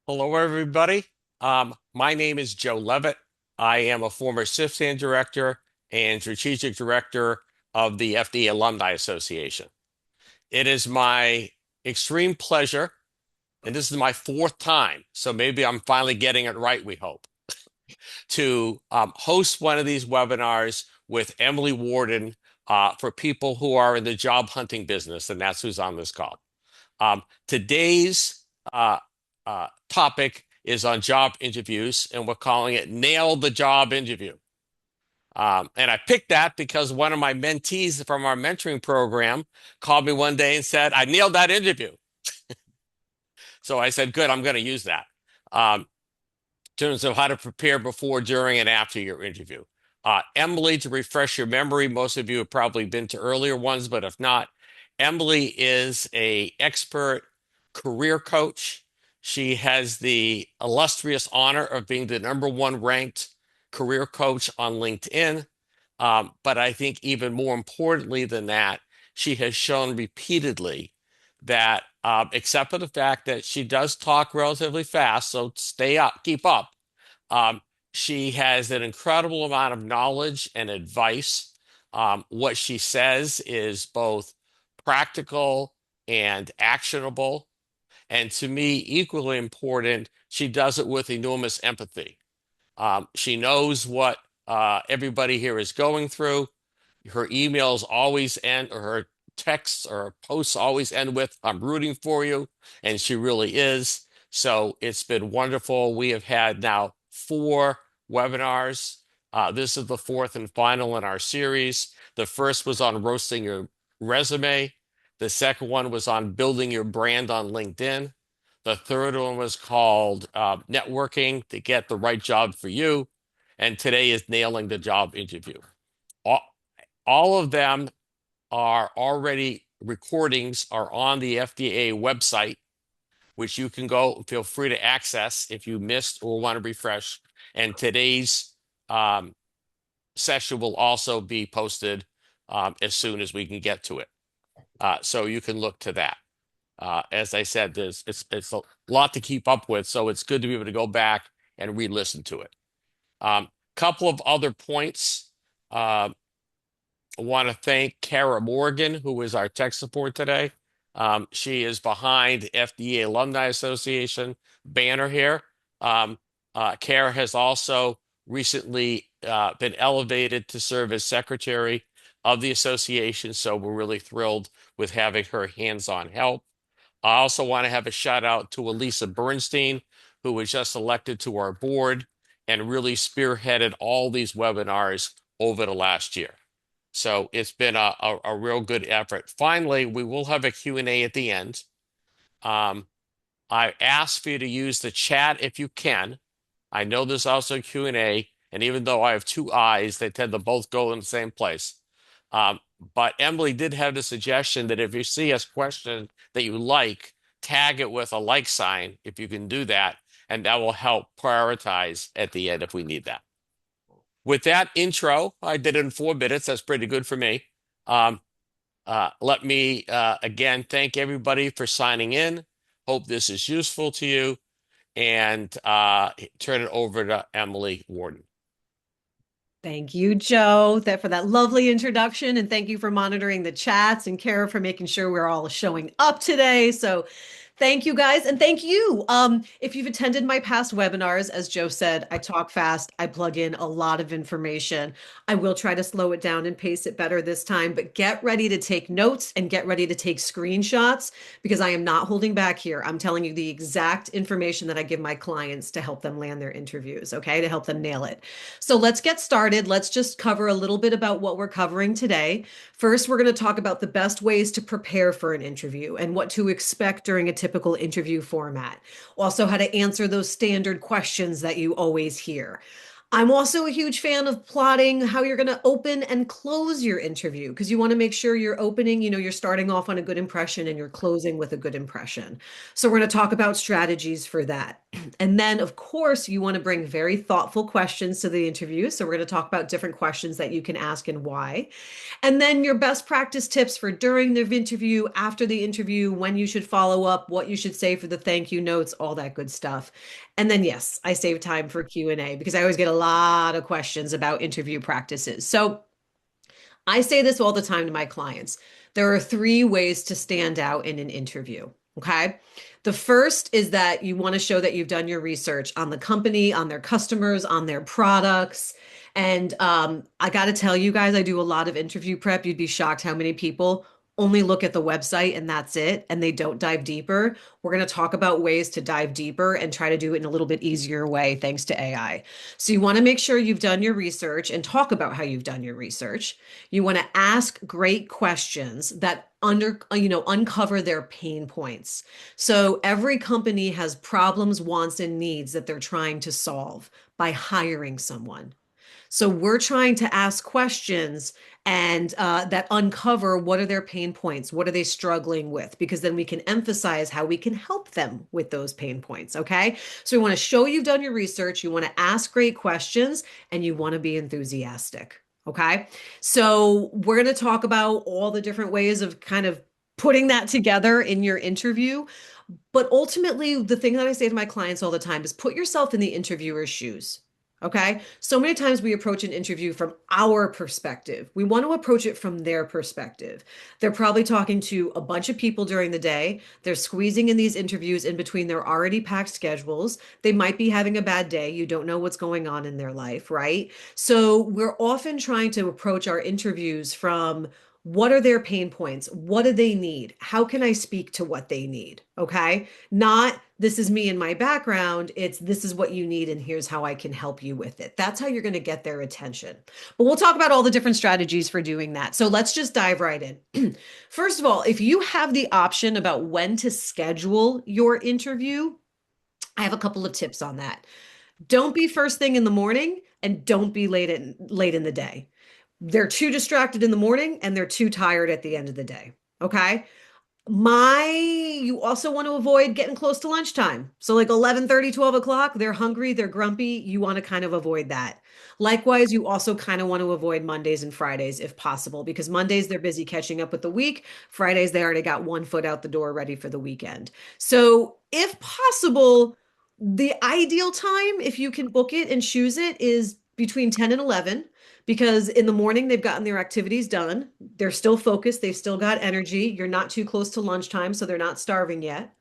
Hello, everybody. My name is Joe Levitt. I am a former CFSAN Director and Strategic Director of the FDAAA Alumni Association. It is my extreme pleasure, and this is my fourth time, so maybe I'm finally getting it right, we hope, to host one of these webinars with Emily Worden for people who are in the job hunting business, and that's who's on this call. Today's topic is on job interviews, and we're calling it Nail the Job Interview. And I picked that because one of my mentees from our mentoring program called me one day and said, I nailed that interview. So I said, good, I'm going to use that. In terms of how to prepare before, during, and after your interview. Emily, to refresh your memory, most of you have probably been to earlier ones, but if not, Emily is an expert career coach. She has the illustrious honor of being the #1 ranked career coach on LinkedIn. But I think even more importantly than that, she has shown repeatedly that, except for the fact that she does talk relatively fast, so stay up, keep up. Um, she has an incredible amount of knowledge and advice. What she says is both practical and actionable. And to me, equally important, she does it with enormous empathy. She knows what everybody here is going through. Her emails always end, or her texts or posts always end with, I'm rooting for you. And she really is. So it's been wonderful. We have had now 4 webinars. This is the fourth and final in our series. The first was on roasting your resume. The second one was on building your brand on LinkedIn. The third one was called networking to get the right job for you. And today is nailing the job interview. All, all of them are already recordings are on the FDAAA website, which you can go and feel free to access if you missed or want to refresh. And today's session will also be posted as soon as we can get to it. So you can look to that. As I said, it's a lot to keep up with, so it's good to be able to go back and re-listen to it. Couple of other points. I want to thank Kara Morgan, who is our tech support today. She is behind FDAAA Alumni Association banner here. Kara has also recently been elevated to serve as secretary of the association, so we're really thrilled with having her hands-on help. I also want to have a shout out to Elisa Bernstein, who was just elected to our board and really spearheaded all these webinars over the last year. So it's been a real good effort. Finally, we will have a Q&A at the end. I ask for you to use the chat if you can. I know there's also Q&A, and even though I have 2 eyes, they tend to both go in the same place. But Emily did have the suggestion that if you see a question that you like, tag it with a like sign if you can do that, and that will help prioritize at the end if we need that. With that intro, I did it in 4 minutes. That's pretty good for me. Let me again thank everybody for signing in. Hope this is useful to you, and turn it over to Emily Worden. Thank you, Joe, for that lovely introduction, and thank you for monitoring the chats, and Kara for making sure we're all showing up today. So thank you guys, and thank you. If you've attended my past webinars, as Joe said, I talk fast, I plug in a lot of information. I will try to slow it down and pace it better this time, but get ready to take notes and get ready to take screenshots because I am not holding back here. I'm telling you the exact information that I give my clients to help them land their interviews, okay, to help them nail it. So let's get started. Let's just cover a little bit about what we're covering today. First, we're going to talk about the best ways to prepare for an interview and what to expect during a typical interview format. Also, how to answer those standard questions that you always hear. I'm also a huge fan of plotting how you're going to open and close your interview because you want to make sure you're opening, you're starting off on a good impression and you're closing with a good impression. So we're going to talk about strategies for that. And then, of course, you want to bring very thoughtful questions to the interview. So, we're going to talk about different questions that you can ask and why. And then, your best practice tips for during the interview, after the interview, when you should follow up, what you should say for the thank you notes, all that good stuff. And then, yes, I save time for Q&A because I always get a lot of questions about interview practices. So, I say this all the time to my clients. There are three ways to stand out in an interview. Okay. The first is that you want to show that you've done your research on the company, on their customers, on their products. And I got to tell you guys, I do a lot of interview prep. You'd be shocked how many people only look at the website and that's it, and they don't dive deeper. We're going to talk about ways to dive deeper and try to do it in a little bit easier way, thanks to AI. So you want to make sure you've done your research and talk about how you've done your research. You want to ask great questions that uncover their pain points. So every company has problems, wants, and needs that they're trying to solve by hiring someone. So we're trying to ask questions and that uncover what are their pain points, what are they struggling with, because then we can emphasize how we can help them with those pain points. Okay. So we want to show you've done your research, you want to ask great questions, and you want to be enthusiastic. Okay. So we're going to talk about all the different ways of kind of putting that together in your interview. But ultimately, the thing that I say to my clients all the time is put yourself in the interviewer's shoes. Okay. So many times we approach an interview from our perspective. We want to approach it from their perspective. They're probably talking to a bunch of people during the day. They're squeezing in these interviews in between their already packed schedules. They might be having a bad day. You don't know what's going on in their life, right? So we're often trying to approach our interviews from what are their pain points? What do they need? How can I speak to what they need? Okay. Not this is me and my background. It's this is what you need, and here's how I can help you with it. That's how you're going to get their attention. But we'll talk about all the different strategies for doing that. So let's just dive right in. First of all, if you have the option about when to schedule your interview, I have a couple of tips on that. Don't be first thing in the morning and don't be late in the day. They're too distracted in the morning and they're too tired at the end of the day. Okay. You also want to avoid getting close to lunchtime. So like 11:30, 12 o'clock, they're hungry, they're grumpy. You want to kind of avoid that. Likewise, you also kind of want to avoid Mondays and Fridays if possible, because Mondays they're busy catching up with the week. Fridays they already got one foot out the door ready for the weekend. So if possible, the ideal time, if you can book it and choose it, is between 10 and 11, because in the morning they've gotten their activities done. They're still focused, they've still got energy. You're not too close to lunchtime, so they're not starving yet.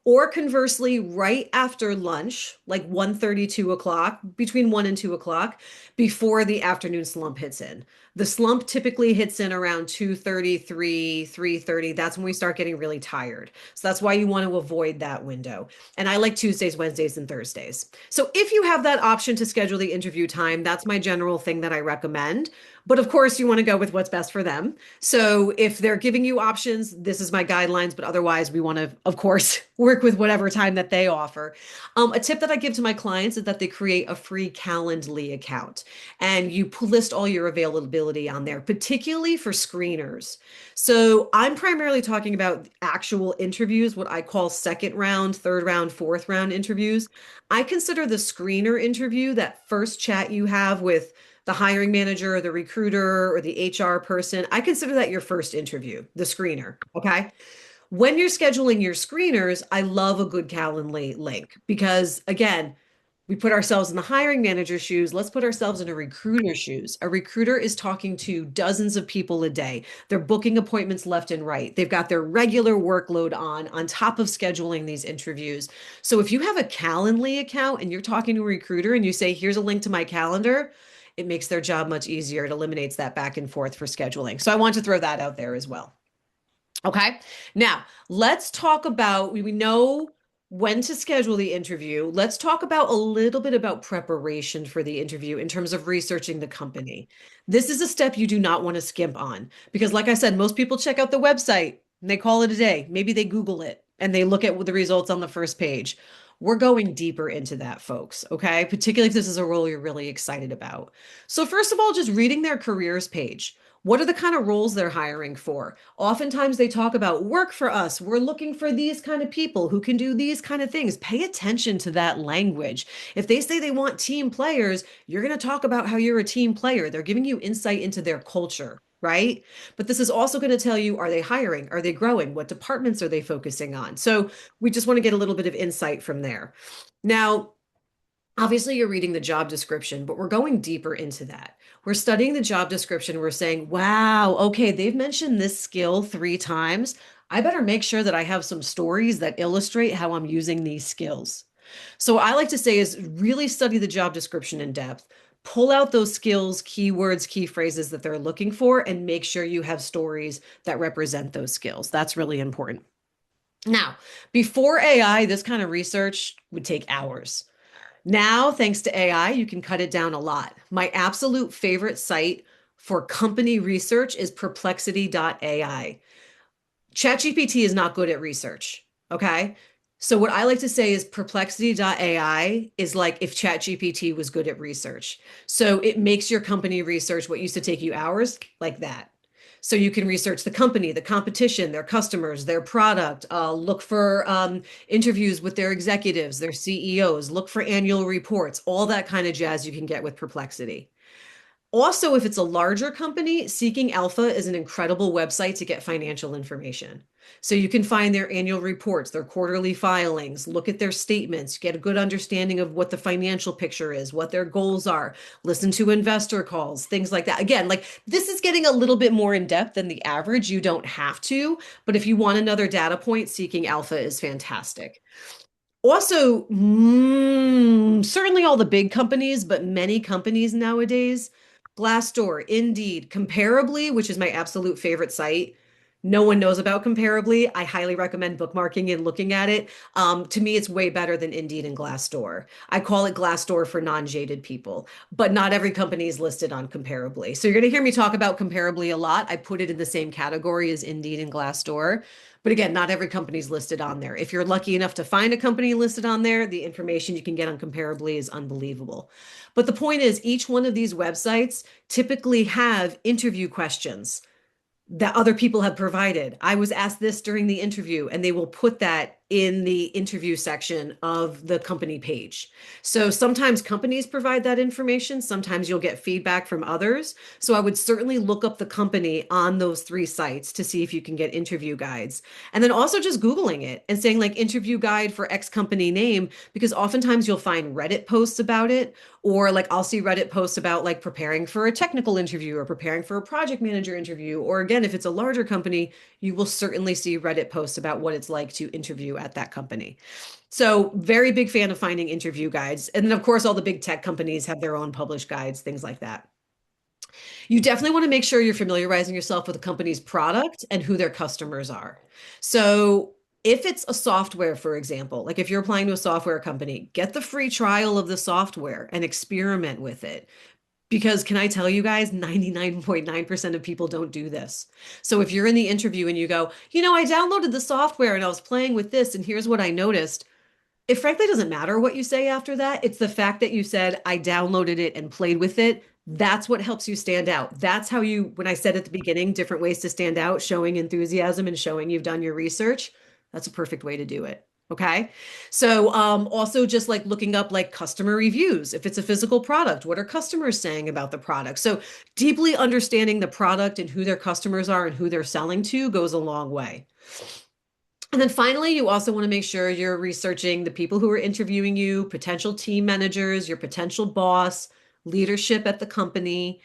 Or conversely, right after lunch, like 1:30, 2 o'clock, between 1 and 2 o'clock, before the afternoon slump hits in. The slump typically hits in around 2:30, 3:30. That's when we start getting really tired. So that's why you want to avoid that window. And I like Tuesdays, Wednesdays, and Thursdays. So if you have that option to schedule the interview time, that's my general thing that I recommend. But of course, you want to go with what's best for them. So if they're giving you options, this is my guidelines, but otherwise we want to, of course, work with whatever time that they offer. A tip that I give to my clients is that they create a free Calendly account and you list all your availability on there, particularly for screeners. So I'm primarily talking about actual interviews, what I call second round, third round, fourth round interviews. I consider the screener interview, that first chat you have with the hiring manager, or the recruiter, or the HR person. I consider that your first interview, the screener. Okay. When you're scheduling your screeners, I love a good Calendly link because, again, we put ourselves in the hiring manager's shoes. Let's put ourselves in a recruiter's shoes. A recruiter is talking to dozens of people a day. They're booking appointments left and right. They've got their regular workload on top of scheduling these interviews. So if you have a Calendly account and you're talking to a recruiter and you say, here's a link to my calendar, it makes their job much easier. It eliminates that back and forth for scheduling. So I want to throw that out there as well. Okay. Now, let's talk about, we know when to schedule the interview. Let's talk about a little bit about preparation for the interview in terms of researching the company. This is a step you do not want to skimp on because, like I said, most people check out the website and they call it a day. Maybe they Google it and they look at the results on the first page. We're going deeper into that, folks. Okay. Particularly if this is a role you're really excited about. So, first of all, just reading their careers page. What are the kind of roles they're hiring for? Oftentimes they talk about work for us. We're looking for these kind of people who can do these kind of things. Pay attention to that language. If they say they want team players, you're going to talk about how you're a team player. They're giving you insight into their culture, right? But this is also going to tell you, are they hiring? Are they growing? What departments are they focusing on? So we just want to get a little bit of insight from there. Now, obviously, you're reading the job description, but we're going deeper into that. We're studying the job description. We're saying, wow, okay, they've mentioned this skill 3 times. I better make sure that I have some stories that illustrate how I'm using these skills. So, what I like to say is really study the job description in depth, pull out those skills, keywords, key phrases that they're looking for, and make sure you have stories that represent those skills. That's really important. Now, before AI, this kind of research would take hours. Now, thanks to AI, you can cut it down a lot. My absolute favorite site for company research is perplexity.ai. ChatGPT is not good at research. Okay. So, what I like to say is perplexity.ai is like if ChatGPT was good at research. So, it makes your company research what used to take you hours like that. So, you can research the company, the competition, their customers, their product, look for interviews with their executives, their CEOs, look for annual reports, all that kind of jazz you can get with Perplexity. Also, if it's a larger company, Seeking Alpha is an incredible website to get financial information. So you can find their annual reports, their quarterly filings, look at their statements, get a good understanding of what the financial picture is, what their goals are, listen to investor calls, things like that. Again, like this is getting a little bit more in depth than the average. You don't have to, but if you want another data point, Seeking Alpha is fantastic. Also, certainly all the big companies, but many companies nowadays, Glassdoor, Indeed, Comparably, which is my absolute favorite site. No one knows about Comparably. I highly recommend bookmarking and looking at it. To me, it's way better than Indeed and Glassdoor. I call it Glassdoor for non-jaded people, but not every company is listed on Comparably. So you're going to hear me talk about Comparably a lot. I put it in the same category as Indeed and Glassdoor. But again, not every company's listed on there. If you're lucky enough to find a company listed on there, the information you can get on Comparably is unbelievable. But the point is, each one of these websites typically have interview questions that other people have provided. I was asked this during the interview, and they will put that in the interview section of the company page. So sometimes companies provide that information. Sometimes you'll get feedback from others. So I would certainly look up the company on those 3 sites to see if you can get interview guides. And then also just Googling it and saying like interview guide for X company name, because oftentimes you'll find Reddit posts about it, or like I'll see Reddit posts about like preparing for a technical interview or preparing for a project manager interview. Or again, if it's a larger company, you will certainly see Reddit posts about what it's like to interview at that company. So, very big fan of finding interview guides. And then, of course, all the big tech companies have their own published guides, things like that. You definitely want to make sure you're familiarizing yourself with the company's product and who their customers are. So, if it's a software, for example, like if you're applying to a software company, get the free trial of the software and experiment with it. Because can I tell you guys, 99.9% of people don't do this. So if you're in the interview and you go, I downloaded the software and I was playing with this, and here's what I noticed. It frankly doesn't matter what you say after that. It's the fact that you said, I downloaded it and played with it. That's what helps you stand out. That's how you, when I said at the beginning, different ways to stand out, showing enthusiasm and showing you've done your research. That's a perfect way to do it. Okay. So, also just like looking up like customer reviews. If it's a physical product, what are customers saying about the product? So, deeply understanding the product and who their customers are and who they're selling to goes a long way. And then finally, you also want to make sure you're researching the people who are interviewing you, potential team managers, your potential boss, leadership at the company.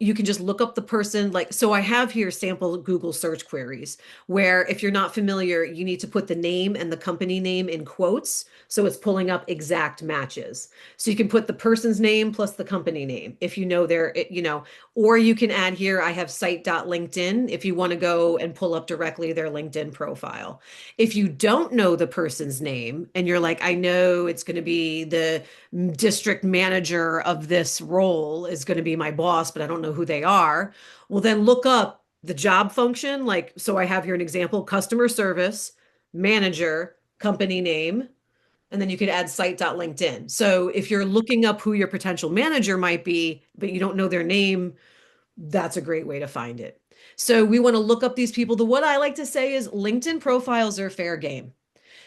You can just look up the person. Like, so I have here sample Google search queries where if you're not familiar, you need to put the name and the company name in quotes. So it's pulling up exact matches. So you can put the person's name plus the company name if you know or you can add here, I have site.linkedin if you want to go and pull up directly their LinkedIn profile. If you don't know the person's name and you're like, I know it's going to be the district manager of this role is going to be my boss, but I don't know who they are. Well, then look up the job function. Like, so I have here an example, customer service, manager, company name, and then you could add site.linkedin. So if you're looking up who your potential manager might be, but you don't know their name, That's a great way to find it. So we want to look up these people. What I like to say is LinkedIn profiles are fair game.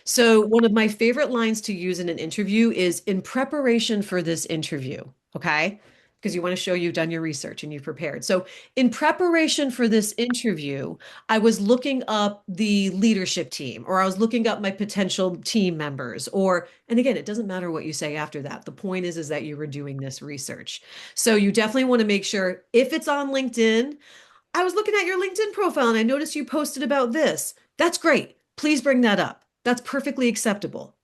So, one of my favorite lines to use in an interview is in preparation for this interview, okay? Because you want to show you've done your research and you've prepared. So, in preparation for this interview, I was looking up the leadership team, or I was looking up my potential team members, or, and again, it doesn't matter what you say after that. The point is that you were doing this research. So, you definitely want to make sure if it's on LinkedIn, I was looking at your LinkedIn profile and I noticed you posted about this. That's great. Please bring that up. That's perfectly acceptable.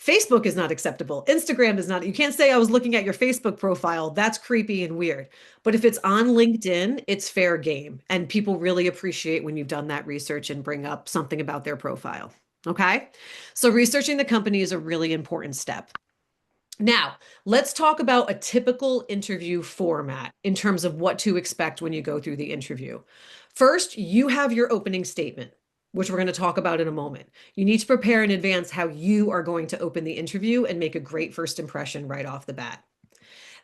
Facebook is not acceptable. Instagram is not. You can't say I was looking at your Facebook profile. That's creepy and weird. But if it's on LinkedIn, it's fair game. And people really appreciate when you've done that research and bring up something about their profile. Okay. So researching the company is a really important step. Now, let's talk about a typical interview format in terms of what to expect when you go through the interview. First, you have your opening statement, which we're going to talk about in a moment. You need to prepare in advance how you are going to open the interview and make a great first impression right off the bat.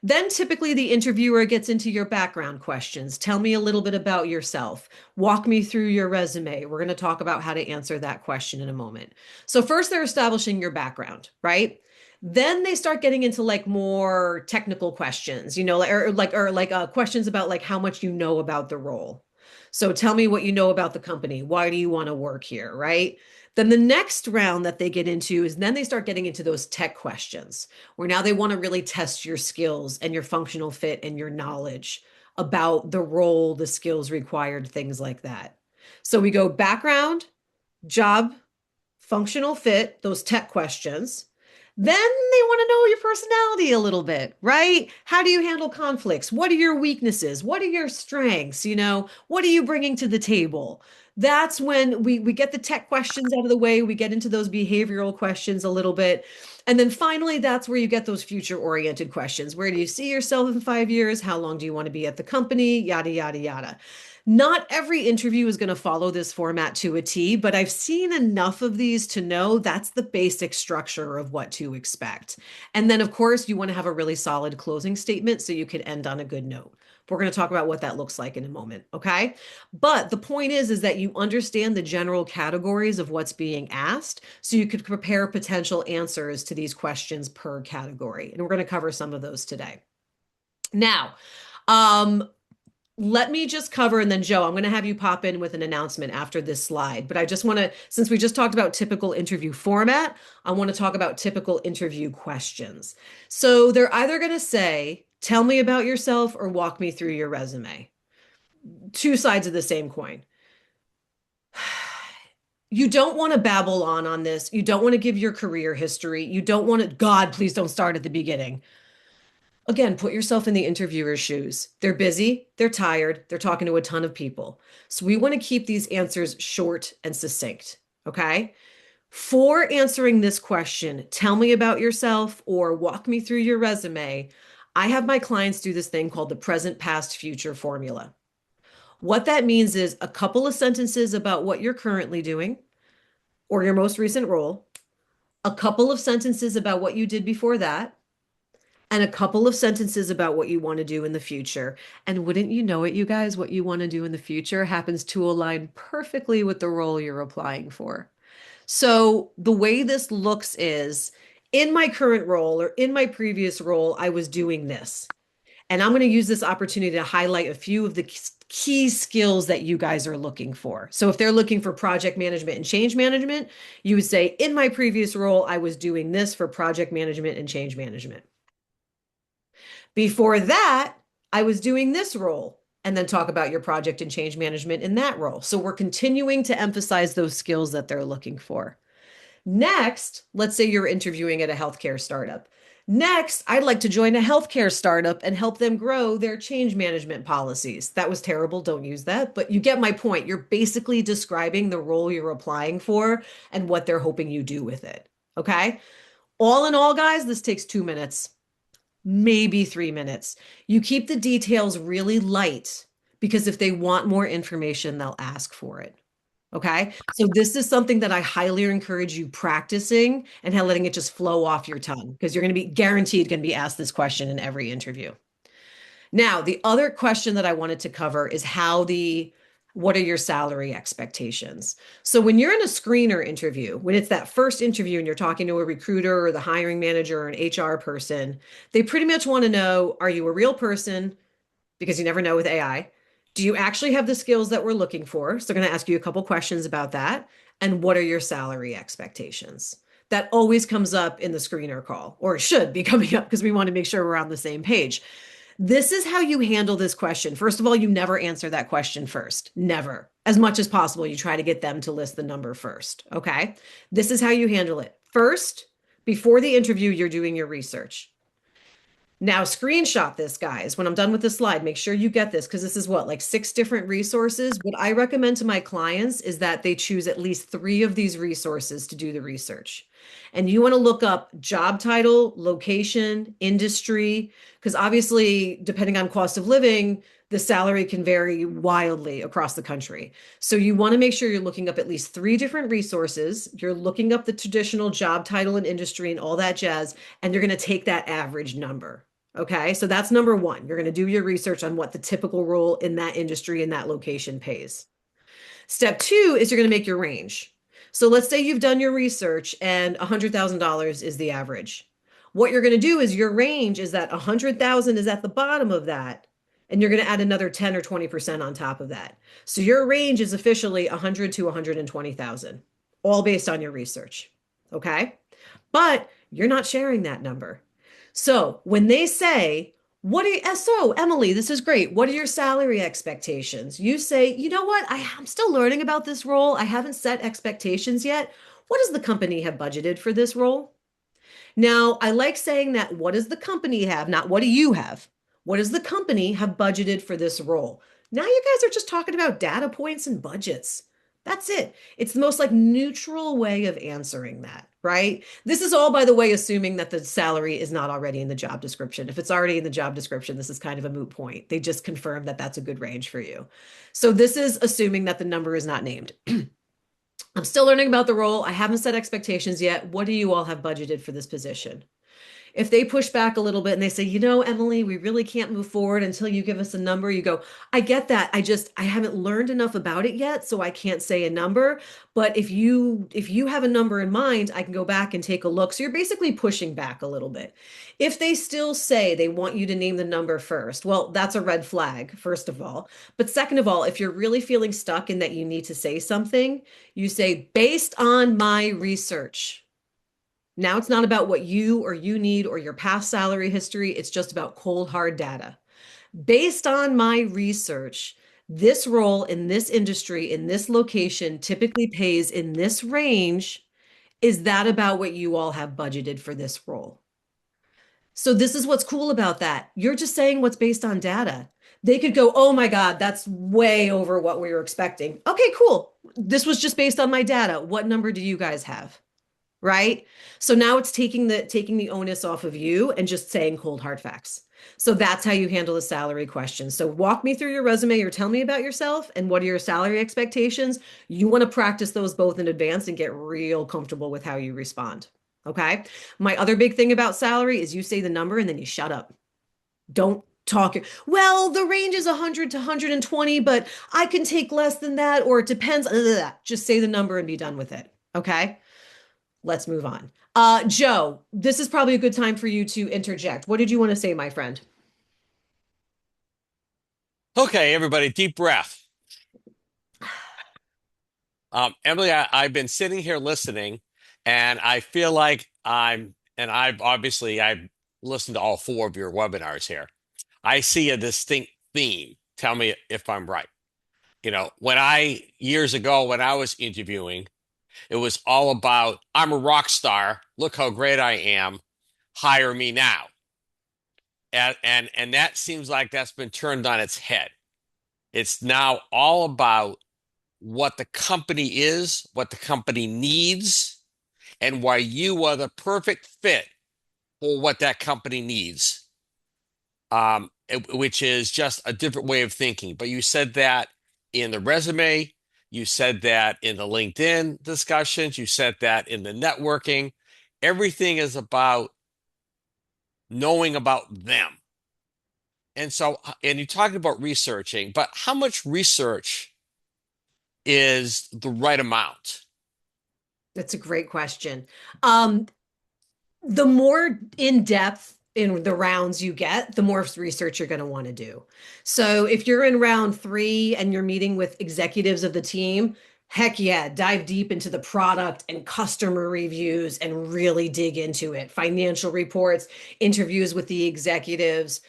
Then typically the interviewer gets into your background questions. Tell me a little bit about yourself. Walk me through your resume. We're going to talk about how to answer that question in a moment. So first they're establishing your background, right? Then they start getting into like more technical questions, questions about like how much you know about the role. So tell me what you know about the company. Why do you want to work here, right? Then the next round that they get into is then they start getting into those tech questions where now they want to really test your skills and your functional fit and your knowledge about the role, the skills required, things like that. So we go background, job, functional fit, those tech questions. Then they want to know your personality a little bit, right? How do you handle conflicts? What are your weaknesses? What are your strengths? What are you bringing to the table? That's when we get the tech questions out of the way. We get into those behavioral questions a little bit. And then finally, that's where you get those future oriented questions. Where do you see yourself in 5 years? How long do you want to be at the company? Yada, yada, yada. Not every interview is going to follow this format to a T, but I've seen enough of these to know that's the basic structure of what to expect. And then, of course, you want to have a really solid closing statement so you can end on a good note. We're going to talk about what that looks like in a moment, okay? But the point is that you understand the general categories of what's being asked so you could prepare potential answers to these questions per category. And we're going to cover some of those today. Now, let me just cover, and then Joe, I'm going to have you pop in with an announcement after this slide. But I just want to, since we just talked about typical interview format, I want to talk about typical interview questions. So they're either going to say, tell me about yourself or walk me through your resume. Two sides of the same coin. You don't want to babble on this. You don't want to give your career history. You don't want to, God, please don't start at the beginning. Again, put yourself in the interviewer's shoes. They're busy, they're tired, they're talking to a ton of people. So we want to keep these answers short and succinct. Okay. For answering this question, tell me about yourself or walk me through your resume. I have my clients do this thing called the present, past, future formula. What that means is a couple of sentences about what you're currently doing or your most recent role, a couple of sentences about what you did before that, and a couple of sentences about what you want to do in the future. And wouldn't you know it, you guys, what you want to do in the future happens to align perfectly with the role you're applying for. So the way this looks is in my current role or in my previous role, I was doing this. And I'm going to use this opportunity to highlight a few of the key skills that you guys are looking for. So if they're looking for project management and change management, you would say, in my previous role, I was doing this for project management and change management. Before that, I was doing this role and then talk about your project and change management in that role. So we're continuing to emphasize those skills that they're looking for. Next, let's say you're interviewing at a healthcare startup. Next, I'd like to join a healthcare startup and help them grow their change management policies. That was terrible. Don't use that. But you get my point. You're basically describing the role you're applying for and what they're hoping you do with it. Okay. All in all, guys, this takes 2 minutes, maybe 3 minutes. You keep the details really light because if they want more information, they'll ask for it. Okay. So this is something that I highly encourage you practicing and how letting it just flow off your tongue because you're going to be guaranteed going to be asked this question in every interview. Now, the other question that I wanted to cover is what are your salary expectations? So when you're in a screener interview, when it's that first interview and you're talking to a recruiter or the hiring manager or an HR person, they pretty much want to know, are you a real person? Because you never know with AI. Do you actually have the skills that we're looking for? So they're going to ask you a couple questions about that. And what are your salary expectations? That always comes up in the screener call, or it should be coming up because we want to make sure we're on the same page. This is how you handle this question. First of all, you never answer that question first. Never. As much as possible, you try to get them to list the number first. Okay. This is how you handle it. First, before the interview, you're doing your research. Now, screenshot this, guys. When I'm done with the slide, make sure you get this because this is what, like 6 different resources. What I recommend to my clients is that they choose at least 3 of these resources to do the research. And you want to look up job title, location, industry, because obviously, depending on cost of living, the salary can vary wildly across the country. So you want to make sure you're looking up at least 3 different resources. You're looking up the traditional job title and industry and all that jazz, and you're going to take that average number. Okay, so that's number one. You're going to do your research on what the typical role in that industry and that location pays. Step two is you're going to make your range. So let's say you've done your research and $100,000 is the average. What you're going to do is your range is that 100,000 is at the bottom of that, and you're going to add another 10 or 20% on top of that. So your range is officially 100 to 120,000, all based on your research. Okay? But you're not sharing that number. So when they say, so Emily, this is great. What are your salary expectations? You say, you know what? I'm still learning about this role. I haven't set expectations yet. What does the company have budgeted for this role? Now, I like saying that what does the company have, not what do you have? What does the company have budgeted for this role? Now you guys are just talking about data points and budgets. That's it. It's the most like neutral way of answering that, right? This is all, by the way, assuming that the salary is not already in the job description. If it's already in the job description, this is kind of a moot point. They just confirmed that that's a good range for you. So this is assuming that the number is not named. I'm still learning about the role. I haven't set expectations yet. What do you all have budgeted for this position? If they push back a little bit and they say, Emily, we really can't move forward until you give us a number, you go, I get that. I haven't learned enough about it yet, so I can't say a number. But if you have a number in mind, I can go back and take a look. So you're basically pushing back a little bit. If they still say they want you to name the number first, well, that's a red flag, first of all. But second of all, if you're really feeling stuck in that you need to say something, you say, based on my research. Now it's not about what you need or your past salary history. It's just about cold, hard data. Based on my research, this role in this industry, in this location, typically pays in this range. Is that about what you all have budgeted for this role? So this is what's cool about that. You're just saying what's based on data. They could go, oh my God, that's way over what we were expecting. Okay, cool. This was just based on my data. What number do you guys have? Right? So now it's taking the onus off of you and just saying cold hard facts. So that's how you handle the salary question. So walk me through your resume or tell me about yourself and what are your salary expectations. You want to practice those both in advance and get real comfortable with how you respond. Okay. My other big thing about salary is you say the number and then you shut up. Don't talk. Well, the range is 100 to 120, but I can take less than that, or it depends. Just say the number and be done with it. Okay. Let's move on. Joe, this is probably a good time for you to interject. What did you want to say, my friend? Okay, everybody, deep breath. Emily, I've been sitting here listening, and I feel like I've listened to all 4 of your webinars here. I see a distinct theme. Tell me if I'm right. Years ago, when I was interviewing, it was all about, I'm a rock star. Look how great I am. Hire me now. And that seems like that's been turned on its head. It's now all about what the company is, what the company needs, and why you are the perfect fit for what that company needs. Which is just a different way of thinking. But you said that in the resume, you said that in the LinkedIn discussions, you said that in the networking. Everything is about knowing about them. And so, and you talked about researching, but how much research is the right amount? That's a great question. Um, the more in depth in the rounds you get, the more research you're going to want to do. So if you're in round three and you're meeting with executives of the team, heck yeah, dive deep into the product and customer reviews and really dig into it. Financial reports, interviews with the executives.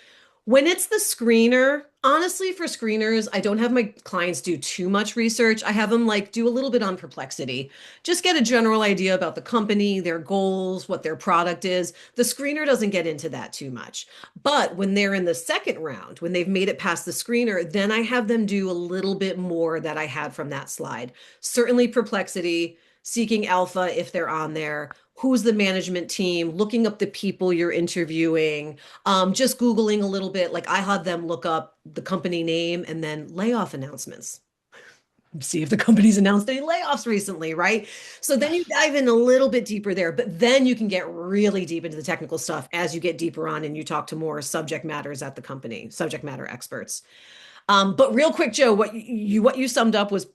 When it's the screener, honestly, for screeners, I don't have my clients do too much research. I have them like do a little bit on perplexity. Just get a general idea about the company, their goals, what their product is. The screener doesn't get into that too much. But when they're in the second round, when they've made it past the screener, then I have them do a little bit more that I had from that slide. Certainly perplexity, seeking alpha if they're on there. Who's the management team? Looking up the people you're interviewing, just Googling a little bit. Like I had them look up the company name and then layoff announcements. See if the company's announced any layoffs recently, right? So then you dive in a little bit deeper there, but then you can get really deep into the technical stuff as you get deeper on and you talk to more subject matters at the company, subject matter experts. But real quick, Joe, what you summed up was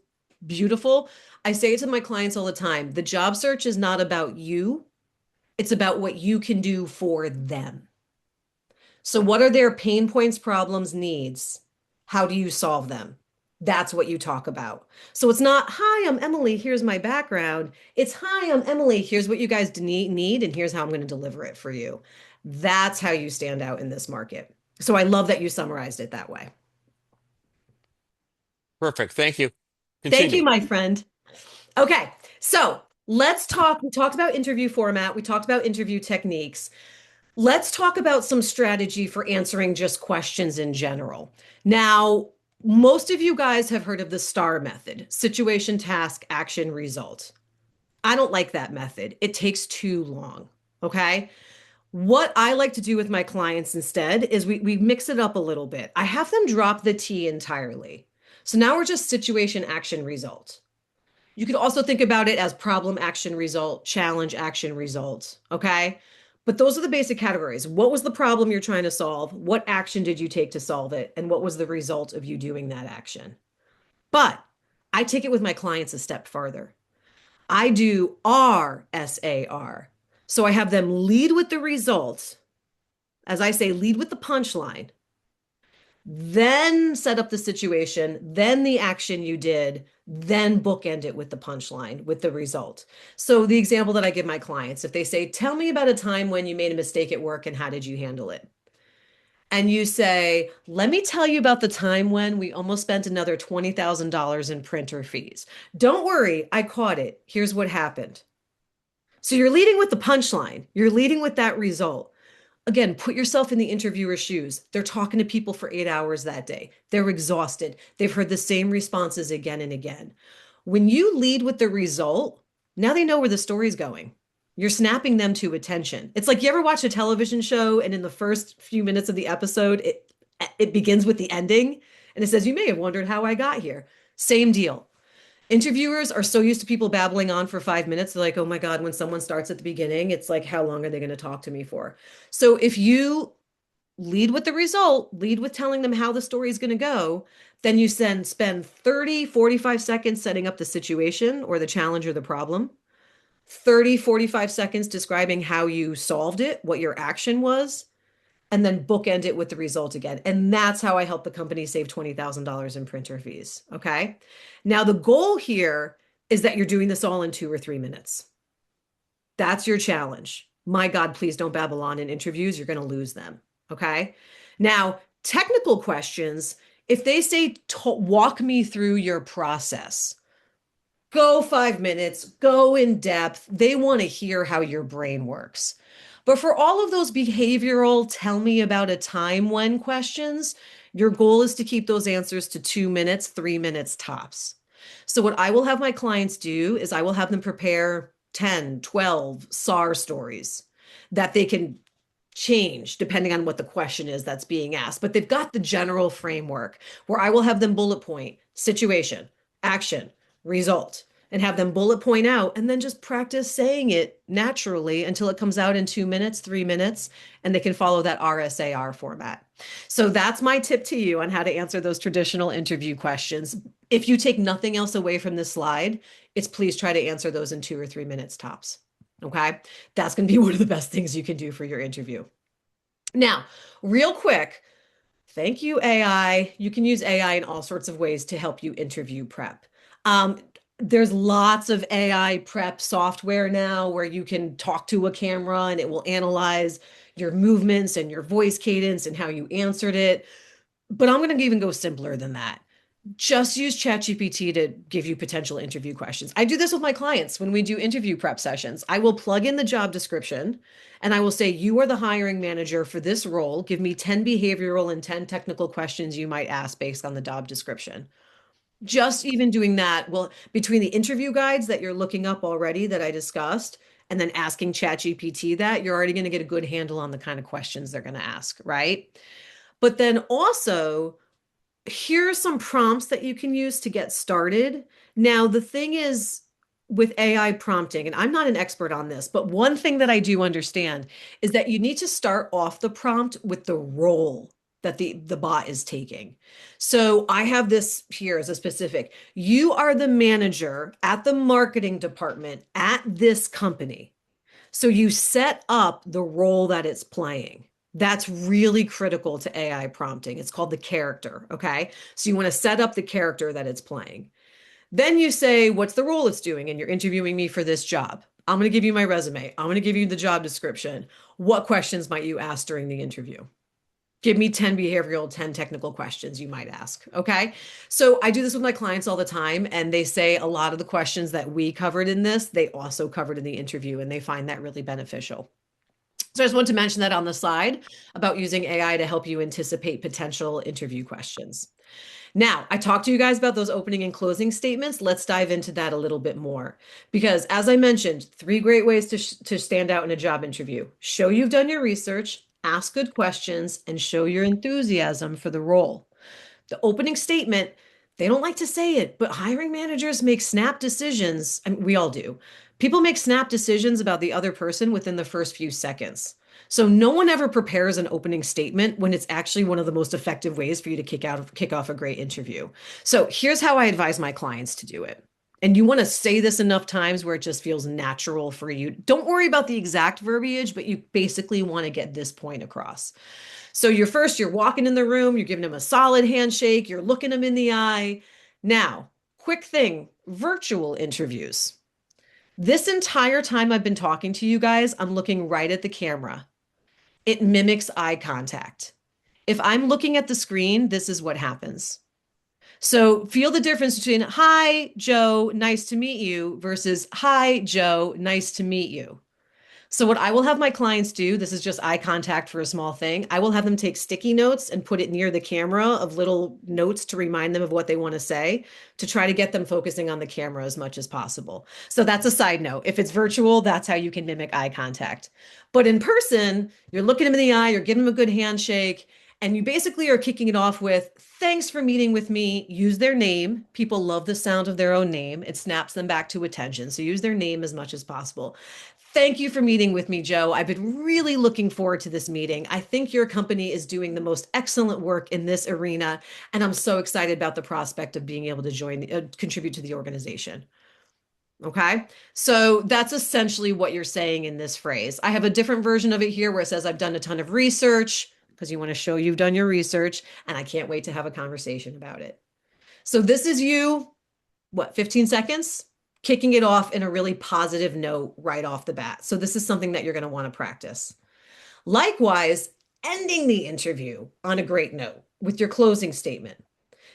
beautiful. I say it to my clients all the time. The job search is not about you, it's about what you can do for them. So, what are their pain points, problems, needs? How do you solve them? That's what you talk about. So, it's not, hi, I'm Emily, here's my background. It's, hi, I'm Emily, here's what you guys need, and here's how I'm going to deliver it for you. That's how you stand out in this market. So, I love that you summarized it that way. Perfect. Thank you. Thank you, Continue. my friend. Okay, so let's talk. We talked about interview format, we talked about interview techniques. Let's talk about some strategy for answering just questions in general. Now, most of you guys have heard of the STAR method: situation, task, action, result. I don't like that method. It takes too long. Okay. What I like to do with my clients instead is we mix it up a little bit. I have them drop the T entirely. So now we're just situation, action, result. You could also think about it as problem, action, result, challenge, action, result. Okay. But those are the basic categories. What was the problem you're trying to solve? What action did you take to solve it? And what was the result of you doing that action? But I take it with my clients a step farther. I do RSAR. So I have them lead with the result. As I say, lead with the punchline, then set up the situation, then the action you did, then bookend it with the punchline, with the result. So the example that I give my clients, if they say, tell me about a time when you made a mistake at work and how did you handle it? And you say, let me tell you about the time when we almost spent another $20,000 in printer fees. Don't worry, I caught it. Here's what happened. So you're leading with the punchline. You're leading with that result. Again, put yourself in the interviewer's shoes. They're talking to people for 8 hours that day. They're exhausted. They've heard the same responses again and again. When you lead with the result, now they know where the story's going. You're snapping them to attention. It's like you ever watch a television show and in the first few minutes of the episode, it begins with the ending and it says, you may have wondered how I got here. Same deal. Interviewers are so used to people babbling on for 5 minutes. They're like, oh my God, when someone starts at the beginning, it's like, how long are they going to talk to me for? So if you lead with the result, lead with telling them how the story is going to go, then you spend 30, 45 seconds setting up the situation or the challenge or the problem, 30, 45 seconds describing how you solved it, what your action was, and then bookend it with the result again. And that's how I help the company save $20,000 in printer fees. Okay. Now, the goal here is that you're doing this all in 2 or 3 minutes. That's your challenge. My God, please don't babble on in interviews. You're going to lose them. Okay. Now, technical questions, if they say, walk me through your process, go 5 minutes, go in depth. They want to hear how your brain works. But for all of those behavioral, tell me about a time when questions, your goal is to keep those answers to 2 minutes, 3 minutes tops. So, what I will have my clients do is I will have them prepare 10, 12 SAR stories that they can change depending on what the question is that's being asked. But they've got the general framework where I will have them bullet point situation, action, result. and have them bullet point out and then just practice saying it naturally until it comes out in 2 minutes, 3 minutes, and they can follow that RSAR format. So that's my tip to you on how to answer those traditional interview questions. If you take nothing else away from this slide, it's please try to answer those in 2 or 3 minutes tops. Okay. That's going to be one of the best things you can do for your interview. Now, real quick, thank you, AI. You can use AI in all sorts of ways to help you interview prep. Um, there's lots of AI prep software now where you can talk to a camera and it will analyze your movements and your voice cadence and how you answered it. But I'm going to even go simpler than that. Just use ChatGPT to give you potential interview questions. I do this with my clients when we do interview prep sessions. I will plug in the job description and I will say, you are the hiring manager for this role. Give me 10 behavioral and 10 technical questions you might ask based on the job description. Just even doing that, well, between the interview guides that you're looking up already that I discussed, and then asking ChatGPT that, you're already going to get a good handle on the kind of questions they're going to ask, right? But then also, here are some prompts that you can use to get started. Now, the thing is with AI prompting, and I'm not an expert on this, but one thing that I do understand is that you need to start off the prompt with the role that the bot is taking. So I have this here as a specific. You are the manager at the marketing department at this company. So you set up the role that it's playing. That's really critical to AI prompting. It's called the character. Okay. So you want to set up the character that it's playing. Then you say, what's the role it's doing? And you're interviewing me for this job. I'm going to give you my resume. I'm going to give you the job description. What questions might you ask during the interview? Give me 10 behavioral, 10 technical questions you might ask. Okay. So I do this with my clients all the time, and they say a lot of the questions that we covered in this, they also covered in the interview, and they find that really beneficial. So I just want to mention that on the side about using AI to help you anticipate potential interview questions. Now, I talked to you guys about those opening and closing statements. Let's dive into that a little bit more. Because as I mentioned, three great ways to stand out in a job interview. Show you've done your research, ask good questions, and show your enthusiasm for the role. The opening statement, they don't like to say it, but hiring managers make snap decisions. I mean, we all do. People make snap decisions about the other person within the first few seconds. So no one ever prepares an opening statement when it's actually one of the most effective ways for you to kick off a great interview. So here's how I advise my clients to do it. And you want to say this enough times where it just feels natural for you. Don't worry about the exact verbiage, but you basically want to get this point across. So you're walking in the room, you're giving them a solid handshake, you're looking them in the eye. Now, quick thing, virtual interviews. This entire time I've been talking to you guys, I'm looking right at the camera. It mimics eye contact. If I'm looking at the screen, this is what happens. So feel the difference between, hi, Joe, nice to meet you, versus, hi, Joe, nice to meet you. So what I will have my clients do, this is just eye contact for a small thing. I will have them take sticky notes and put it near the camera of little notes to remind them of what they want to say, to try to get them focusing on the camera as much as possible. So that's a side note. If it's virtual, that's how you can mimic eye contact. But in person, you're looking them in the eye, you're giving them a good handshake, and you basically are kicking it off with, thanks for meeting with me. Use their name. People love the sound of their own name. It snaps them back to attention. So use their name as much as possible. Thank you for meeting with me, Joe. I've been really looking forward to this meeting. I think your company is doing the most excellent work in this arena, and I'm so excited about the prospect of being able to contribute to the organization. Okay, so that's essentially what you're saying in this phrase. I have a different version of it here where it says, I've done a ton of research, because you want to show you've done your research, and I can't wait to have a conversation about it. So this is you, what, 15 seconds? Kicking it off in a really positive note right off the bat. So this is something that you're going to want to practice. Likewise, ending the interview on a great note with your closing statement.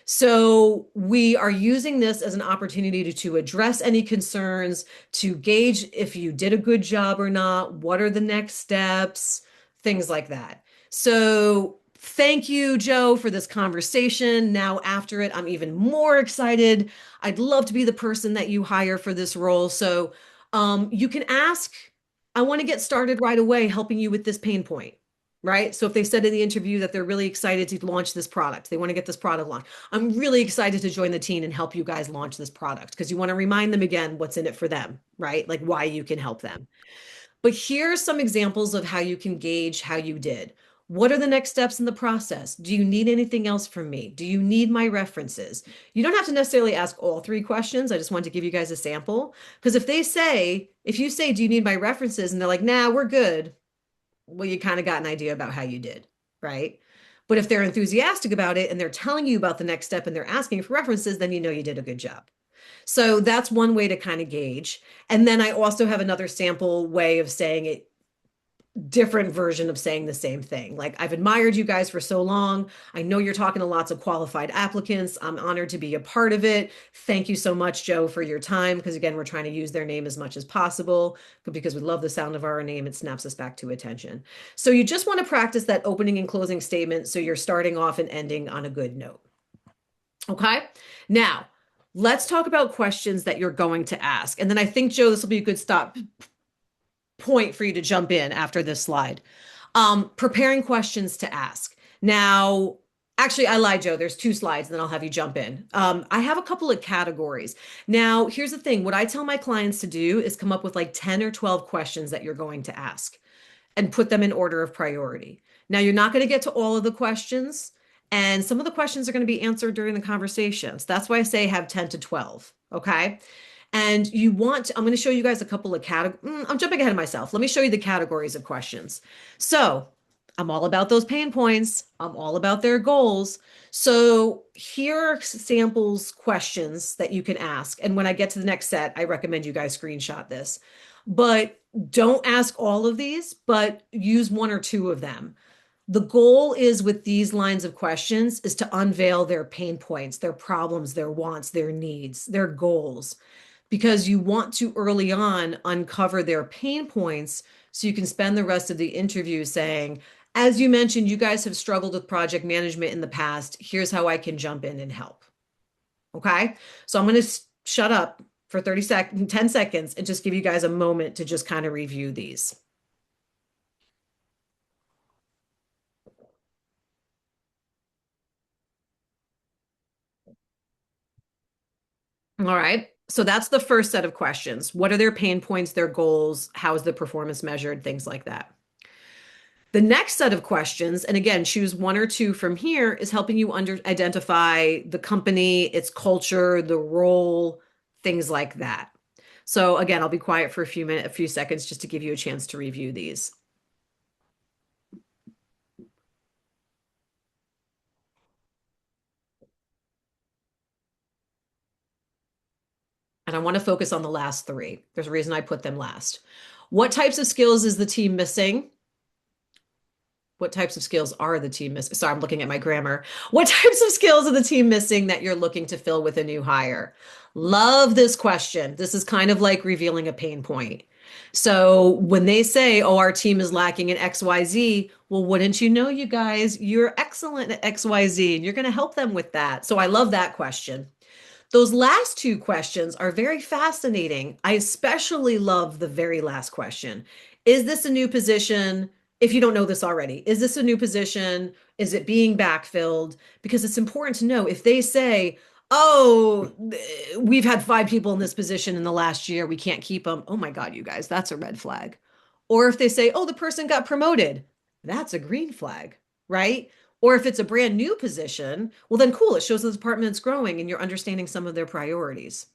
So we are using this as an opportunity to address any concerns, to gauge if you did a good job or not, what are the next steps, things like that. So thank you, Joe, for this conversation. Now, after it, I'm even more excited. I'd love to be the person that you hire for this role. So you can ask, I want to get started right away helping you with this pain point. right? So if they said in the interview that they're really excited to launch this product, they want to get this product launched. I'm really excited to join the team and help you guys launch this product because you want to remind them again what's in it for them, right? Like why you can help them. But here are some examples of how you can gauge how you did. What are the next steps in the process? Do you need anything else from me? Do you need my references? You don't have to necessarily ask all three questions. I just wanted to give you guys a sample. Because if you say, do you need my references? And they're like, nah, we're good. Well, you kind of got an idea about how you did, right? But if they're enthusiastic about it and they're telling you about the next step and they're asking for references, then you know you did a good job. So that's one way to kind of gauge. And then I also have another sample way of saying it, different version of saying the same thing. Like, I've admired you guys for so long. I know you're talking to lots of qualified applicants. I'm honored to be a part of it. Thank you so much, Joe, for your time. Because again, we're trying to use their name as much as possible because we love the sound of our name. It snaps us back to attention. So you just want to practice that opening and closing statement so you're starting off and ending on a good note. Okay. Now, let's talk about questions that you're going to ask. And then I think, Joe, this will be a good stop point for you to jump in after this slide. Preparing questions to ask. Now, actually, I lied, Joe. There's two slides, and then I'll have you jump in. I have a couple of categories. Now, here's the thing. What I tell my clients to do is come up with like 10 or 12 questions that you're going to ask and put them in order of priority. Now, you're not going to get to all of the questions, and some of the questions are going to be answered during the conversations. That's why I say have 10 to 12. Okay. And I'm going to show you guys a couple of categories. I'm jumping ahead of myself. Let me show you the categories of questions. So I'm all about those pain points. I'm all about their goals. So here are samples questions that you can ask. And when I get to the next set, I recommend you guys screenshot this. But don't ask all of these, but use one or two of them. The goal is with these lines of questions is to unveil their pain points, their problems, their wants, their needs, their goals, because you want to early on uncover their pain points so you can spend the rest of the interview saying, as you mentioned, you guys have struggled with project management in the past. Here's how I can jump in and help. Okay. So I'm going to shut up for 10 seconds and just give you guys a moment to just kind of review these. All right. So that's the first set of questions. What are their pain points, their goals? How is the performance measured? Things like that. The next set of questions, and again, choose one or two from here, is helping you identify the company, its culture, the role, things like that. So again, I'll be quiet for a few seconds just to give you a chance to review these. And I want to focus on the last three. There's a reason I put them last. What types of skills is the team missing? What types of skills are the team missing? Sorry, I'm looking at my grammar. What types of skills are the team missing that you're looking to fill with a new hire? Love this question. This is kind of like revealing a pain point. So when they say, oh, our team is lacking in XYZ, well, wouldn't you know, you guys, you're excellent at XYZ and you're going to help them with that. So I love that question. Those last two questions are very fascinating. I especially love the very last question. Is this a new position? If you don't know this already, is this a new position? Is it being backfilled? Because it's important to know if they say, oh, we've had 5 people in this position in the last year, we can't keep them. Oh my God, you guys, that's a red flag. Or if they say, oh, the person got promoted, that's a green flag, right? Or if it's a brand new position, well, then cool, it shows the department's growing and you're understanding some of their priorities.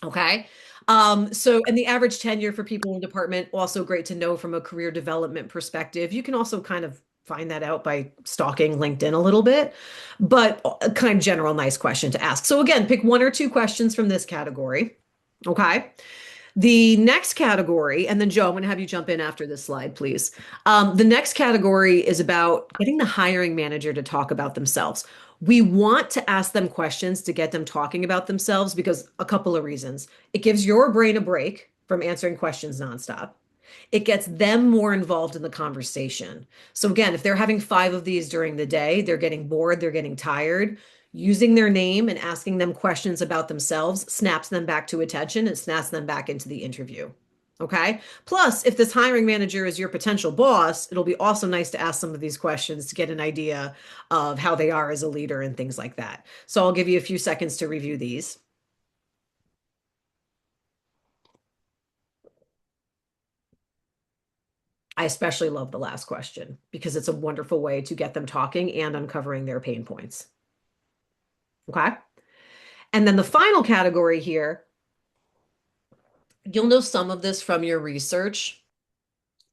Okay. And the average tenure for people in the department, also great to know from a career development perspective. You can also kind of find that out by stalking LinkedIn a little bit, but a kind of general nice question to ask. So again, pick one or two questions from this category. Okay. The next category, and then Joe, I'm going to have you jump in after this slide, please. The next category is about getting the hiring manager to talk about themselves. We want to ask them questions to get them talking about themselves because a couple of reasons. It gives your brain a break from answering questions nonstop. It gets them more involved in the conversation. So again, if they're having 5 of these during the day, they're getting bored, they're getting tired. Using their name and asking them questions about themselves snaps them back to attention and snaps them back into the interview. Okay. Plus, if this hiring manager is your potential boss, it'll be also nice to ask some of these questions to get an idea of how they are as a leader and things like that. So I'll give you a few seconds to review these. I especially love the last question because it's a wonderful way to get them talking and uncovering their pain points. Okay. And then the final category here, you'll know some of this from your research.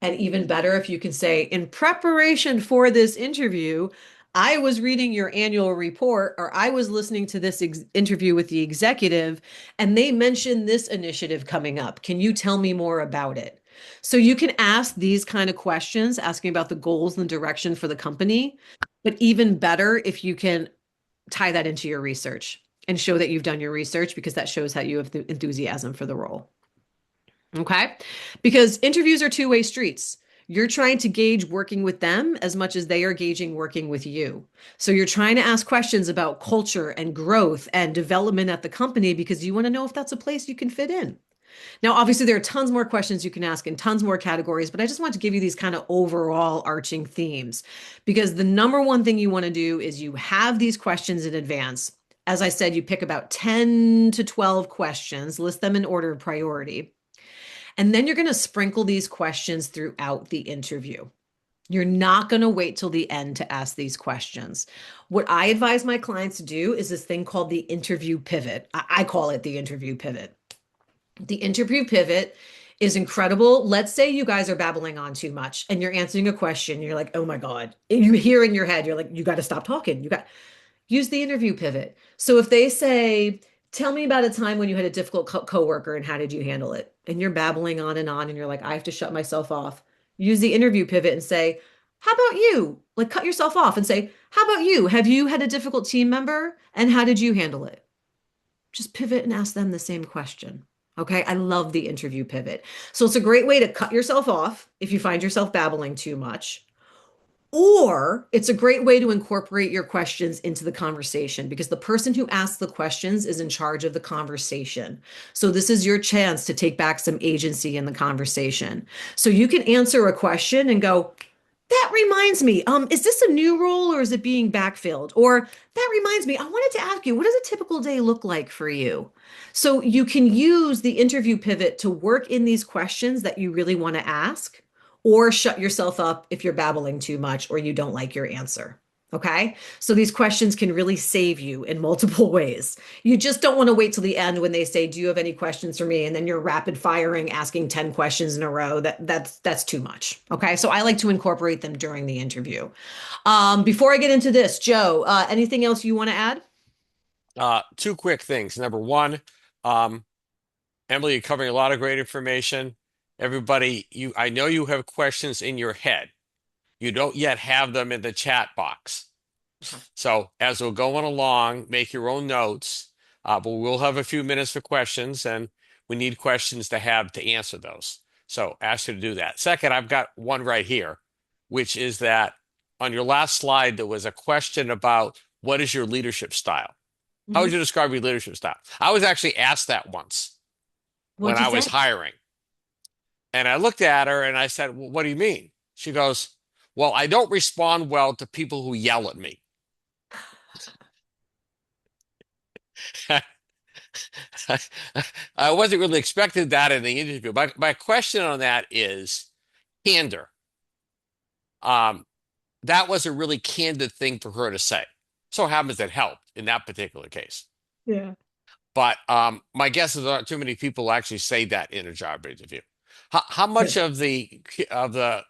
And even better if you can say, in preparation for this interview, I was reading your annual report or I was listening to this interview with the executive and they mentioned this initiative coming up. Can you tell me more about it? So you can ask these kind of questions, asking about the goals and direction for the company, but even better if you can tie that into your research and show that you've done your research because that shows how you have the enthusiasm for the role. Okay. Because interviews are two-way streets. You're trying to gauge working with them as much as they are gauging working with you. So you're trying to ask questions about culture and growth and development at the company because you want to know if that's a place you can fit in. Now, obviously, there are tons more questions you can ask in tons more categories, but I just want to give you these kind of overall arching themes because the number one thing you want to do is you have these questions in advance. As I said, you pick about 10 to 12 questions, list them in order of priority. And then you're going to sprinkle these questions throughout the interview. You're not going to wait till the end to ask these questions. What I advise my clients to do is this thing called the interview pivot. I call it the interview pivot. The interview pivot is incredible. Let's say you guys are babbling on too much and you're answering a question. You're like, oh my God. And you hear in your head, you're like, you got to stop talking. You got use the interview pivot. So if they say, tell me about a time when you had a difficult coworker and how did you handle it? And you're babbling on and you're like, I have to shut myself off. Use the interview pivot and say, how about you? Like cut yourself off and say, how about you? Have you had a difficult team member and how did you handle it? Just pivot and ask them the same question. Okay. I love the interview pivot. So it's a great way to cut yourself off if you find yourself babbling too much. Or it's a great way to incorporate your questions into the conversation because the person who asks the questions is in charge of the conversation. So this is your chance to take back some agency in the conversation. So you can answer a question and go, that reminds me, is this a new role or is it being backfilled? Or that reminds me, I wanted to ask you, what does a typical day look like for you? So you can use the interview pivot to work in these questions that you really want to ask, or shut yourself up if you're babbling too much or you don't like your answer. Okay. So these questions can really save you in multiple ways. You just don't want to wait till the end when they say, do you have any questions for me? And then you're rapid firing, asking 10 questions in a row. That's too much. Okay. So I like to incorporate them during the interview. Before I get into this, Joe, anything else you want to add? Two quick things. Number one, um, Emily, you're covering a lot of great information. Everybody, I know you have questions in your head. You don't yet have them in the chat box. Okay. So as we're going along, make your own notes. But we'll have a few minutes for questions, and we need questions to have to answer those. So ask you to do that. Second, I've got one right here, which is that on your last slide, there was a question about what is your leadership style? How would Mhm. you describe your leadership style? I was actually asked that once when What'd you I was say? hiring. And I looked at her and I said, well, what do you mean? She goes, well, I don't respond well to people who yell at me. I wasn't really expecting that in the interview. My question on that is candor. Um, that was a really candid thing for her to say. So it happens it helped in that particular case. Yeah. But my guess is there aren't too many people actually say that in a job interview. How much Yeah. of the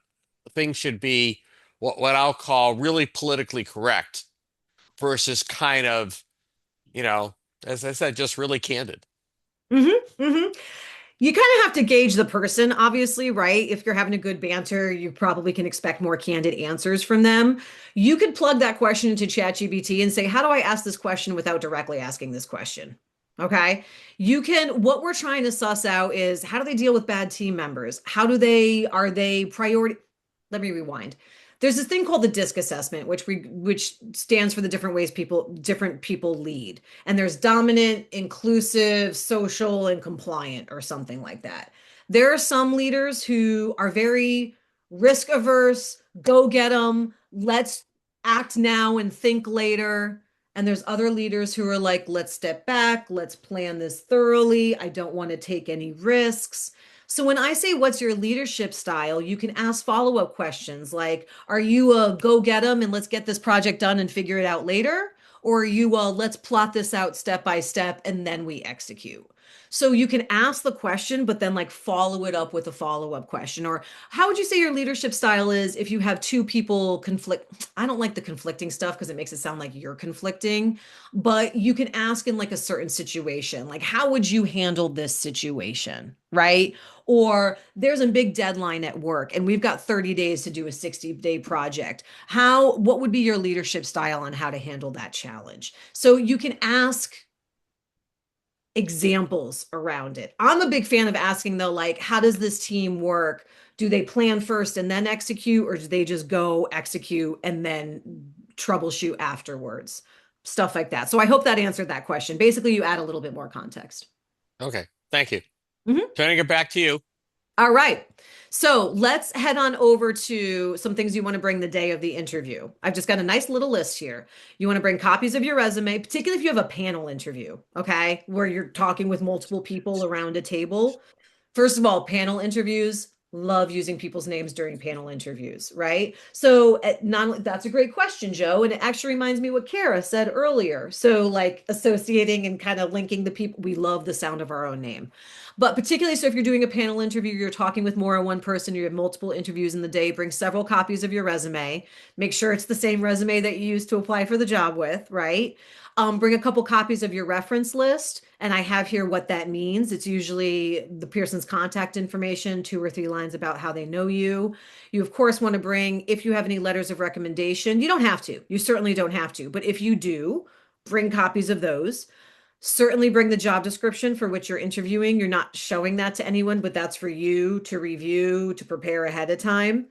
thing should be what I'll call really politically correct versus kind of, you know, as I said, just really candid? Hmm. You kind of have to gauge the person, obviously, right? If you're having a good banter, you probably can expect more candid answers from them. You could plug that question into ChatGPT and say, how do I ask this question without directly asking this question? Okay. What we're trying to suss out is how do they deal with bad team members? Are they priority? Let me rewind. There's this thing called the DISC assessment, which stands for the different people lead. And there's dominant, inclusive, social, and compliant, or something like that. There are some leaders who are very risk averse, go get them, let's act now and think later. And there's other leaders who are like, let's step back, let's plan this thoroughly. I don't want to take any risks. So when I say what's your leadership style, you can ask follow-up questions like, are you a go get them and let's get this project done and figure it out later? Or are you let's plot this out step by step and then we execute? So you can ask the question, but then like follow it up with a follow-up question. Or how would you say your leadership style is if you have two people conflict? I don't like the conflicting stuff because it makes it sound like you're conflicting, but you can ask in like a certain situation, like how would you handle this situation, right? Or there's a big deadline at work and we've got 30 days to do a 60-day project. What would be your leadership style on how to handle that challenge? So you can ask examples around it. I'm a big fan of asking though, like, how does this team work? Do they plan first and then execute, or do they just go execute and then troubleshoot afterwards? Stuff like that. So I hope that answered that question. Basically, you add a little bit more context. Okay, thank you. Mhm. Turning it back to you. All right. So let's head on over to some things you want to bring the day of the interview. I've just got a nice little list here. You want to bring copies of your resume, particularly if you have a panel interview, okay, where you're talking with multiple people around a table. First of all, panel interviews, love using people's names during panel interviews, right? So, not that's a great question, Joe, and it actually reminds me what Kara said earlier. So, like associating and kind of linking the people, we love the sound of our own name. But particularly, so if you're doing a panel interview, you're talking with more than one person, you have multiple interviews in the day, bring several copies of your resume. Make sure it's the same resume that you used to apply for the job with, right? Bring a couple copies of your reference list. And I have here what that means. It's usually the person's contact information, 2 or 3 lines about how they know you. You, of course, want to bring, if you have any letters of recommendation, you don't have to. You certainly don't have to. But if you do, bring copies of those. Certainly bring the job description for which you're interviewing. You're not showing that to anyone, but that's for you to review, to prepare ahead of time.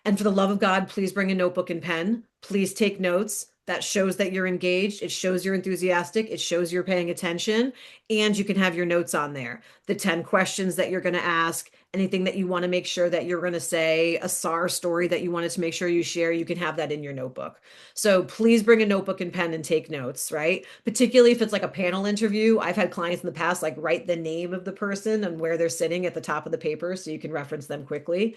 And for the love of God, please bring a notebook and pen. Please take notes. That shows that you're engaged. It shows you're enthusiastic. It shows you're paying attention. And you can have your notes on there. The 10 questions that you're going to ask, anything that you want to make sure that you're going to say, a SAR story that you wanted to make sure you share, you can have that in your notebook. So please bring a notebook and pen and take notes, right? Particularly if it's like a panel interview. I've had clients in the past like write the name of the person and where they're sitting at the top of the paper so you can reference them quickly.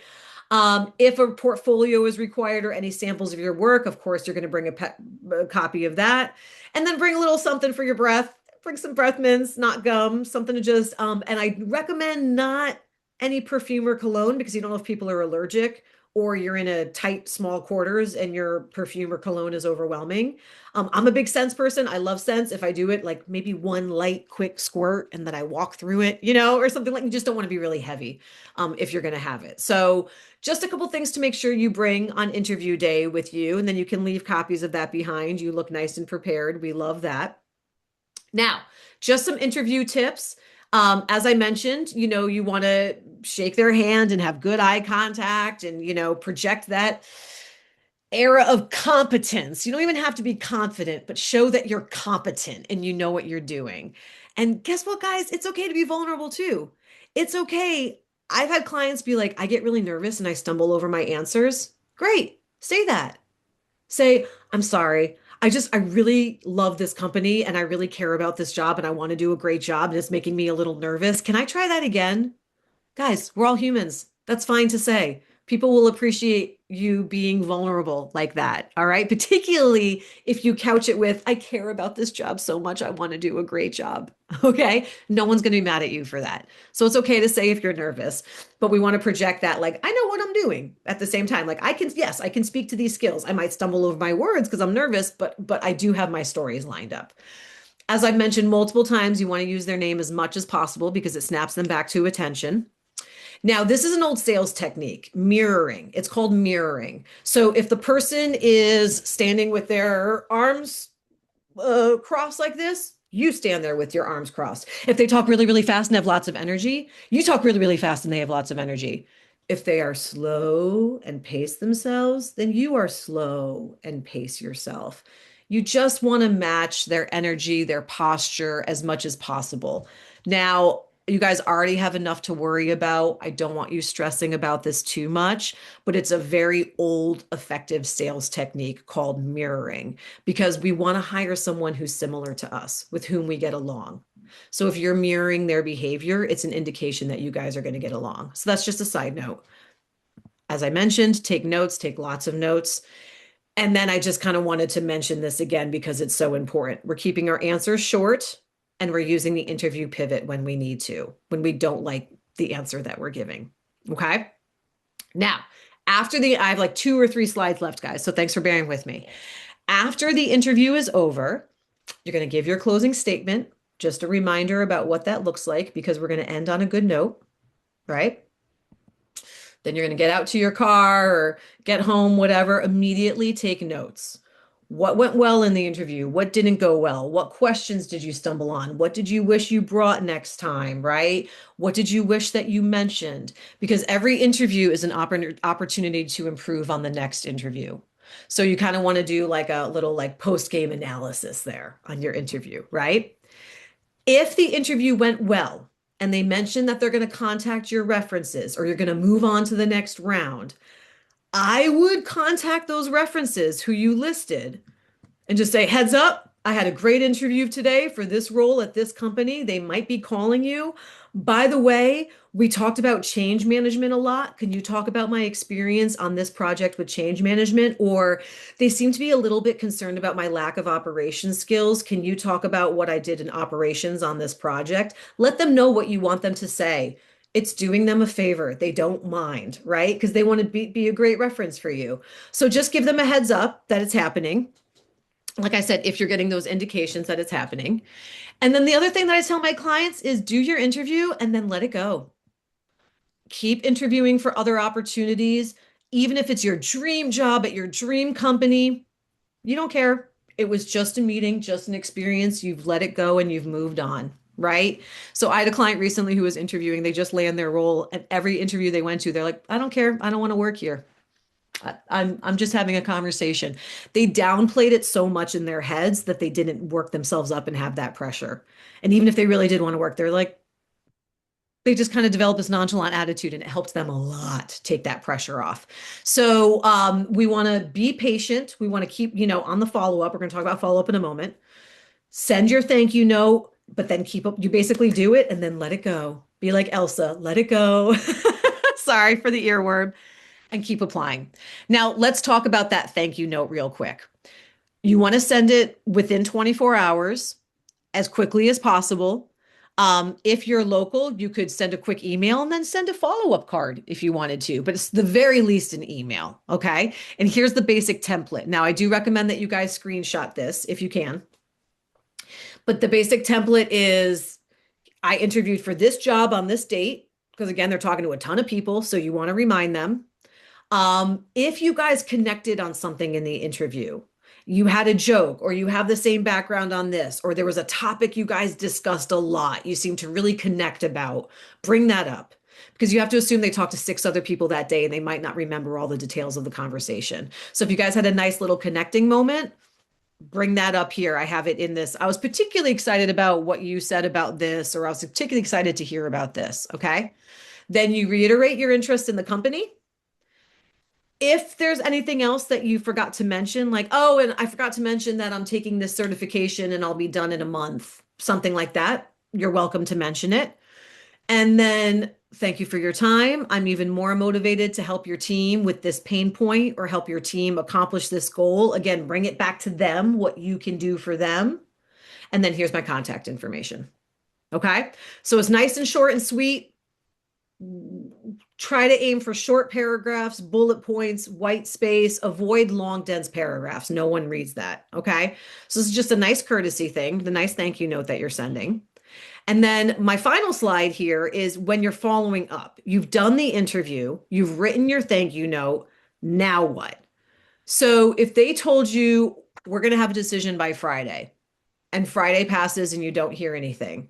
If a portfolio is required or any samples of your work, of course, you're going to bring a copy of that. And then bring a little something for your breath. Bring some breath mints, not gum, something to just, and I recommend not any perfume or cologne because you don't know if people are allergic or you're in a tight, small quarters and your perfume or cologne is overwhelming. I'm a big scents person. I love scents. If I do it, like maybe one light, quick squirt and then I walk through it, or something like you just don't want to be really heavy if you're going to have it. So, just a couple things to make sure you bring on interview day with you, and then you can leave copies of that behind. You look nice and prepared. We love that. Now, just some interview tips. As I mentioned, you want to shake their hand and have good eye contact and, project that era of competence. You don't even have to be confident, but show that you're competent and you know what you're doing. And guess what, guys? It's okay to be vulnerable too. It's okay. I've had clients be like, I get really nervous and I stumble over my answers. Great. Say that. Say, I'm sorry. I really love this company and I really care about this job and I want to do a great job and it's making me a little nervous. Can I try that again? Guys, we're all humans. That's fine to say. People will appreciate you being vulnerable like that. All right. Particularly if you couch it with, I care about this job so much. I want to do a great job. Okay. No one's going to be mad at you for that. So it's okay to say if you're nervous, but we want to project that, like, I know what I'm doing at the same time. Like, yes, I can speak to these skills. I might stumble over my words because I'm nervous, but I do have my stories lined up. As I've mentioned multiple times, you want to use their name as much as possible because it snaps them back to attention. Now, this is an old sales technique, mirroring. It's called mirroring. So if the person is standing with their arms crossed like this, you stand there with your arms crossed. If they talk really, really fast and have lots of energy, you talk really, really fast and they have lots of energy. If they are slow and pace themselves, then you are slow and pace yourself. You just want to match their energy, their posture as much as possible. Now, you guys already have enough to worry about. I don't want you stressing about this too much, but it's a very old, effective sales technique called mirroring because we want to hire someone who's similar to us, with whom we get along. So if you're mirroring their behavior, it's an indication that you guys are going to get along. So that's just a side note. As I mentioned, take notes, take lots of notes. And then I just kind of wanted to mention this again because it's so important. We're keeping our answers short and we're using the interview pivot when we need to, when we don't like the answer that we're giving. Okay. Now, I have like 2 or 3 slides left, guys. So thanks for bearing with me. After the interview is over, you're going to give your closing statement. Just a reminder about what that looks like because we're going to end on a good note, right? Then you're going to get out to your car or get home, whatever, immediately take notes. What went well in the interview? What didn't go well? What questions did you stumble on? What did you wish you brought next time, right? What did you wish that you mentioned? Because every interview is an opportunity to improve on the next interview. So you kind of want to do like a little like post-game analysis there on your interview, right? If the interview went well and they mention that they're going to contact your references or you're going to move on to the next round, I would contact those references who you listed and just say, heads up, I had a great interview today for this role at this company. They might be calling you. By the way, we talked about change management a lot. Can you talk about my experience on this project with change management? Or they seem to be a little bit concerned about my lack of operations skills. Can you talk about what I did in operations on this project? Let them know what you want them to say. It's doing them a favor. They don't mind, right? Because they want to be a great reference for you. So just give them a heads up that it's happening. Like I said, if you're getting those indications that it's happening. And then the other thing that I tell my clients is do your interview and then let it go. Keep interviewing for other opportunities, even if it's your dream job at your dream company. You don't care. It was just a meeting, just an experience. You've let it go and you've moved on, right? So I had a client recently who was interviewing. They just land their role at every interview they went to. They're like, I don't care. I don't want to work here. I'm just having a conversation. They downplayed it so much in their heads that they didn't work themselves up and have that pressure. And even if they really did want to work, they're like, they just kind of developed this nonchalant attitude and it helped them a lot take that pressure off. So we want to be patient. We want to keep, on the follow-up. We're going to talk about follow-up in a moment. Send your thank you note, but then keep up. You basically do it and then let it go. Be like Elsa, let it go. Sorry for the earworm and keep applying. Now, let's talk about that thank you note real quick. You want to send it within 24 hours as quickly as possible. If you're local, you could send a quick email and then send a follow-up card if you wanted to, but it's the very least an email. Okay. And here's the basic template. Now, I do recommend that you guys screenshot this if you can. But the basic template is I interviewed for this job on this date, because again, they're talking to a ton of people. So you want to remind them. If you guys connected on something in the interview, you had a joke, or you have the same background on this, or there was a topic you guys discussed a lot, you seem to really connect about, bring that up. Because you have to assume they talked to 6 other people that day and they might not remember all the details of the conversation. So if you guys had a nice little connecting moment, bring that up here. I have it in this. I was particularly excited about what you said about this, or I was particularly excited to hear about this. Okay. Then you reiterate your interest in the company. If there's anything else that you forgot to mention, like, oh, and I forgot to mention that I'm taking this certification and I'll be done in a month, something like that, you're welcome to mention it. And then thank you for your time. I'm even more motivated to help your team with this pain point or help your team accomplish this goal. Again, bring it back to them, what you can do for them. And then here's my contact information. Okay. So it's nice and short and sweet. Try to aim for short paragraphs, bullet points, white space, avoid long, dense paragraphs. No one reads that. Okay. So this is just a nice courtesy thing, the nice thank you note that you're sending. And then my final slide here is when you're following up. You've done the interview, you've written your thank you note. Now what? So if they told you we're going to have a decision by Friday and Friday passes and you don't hear anything,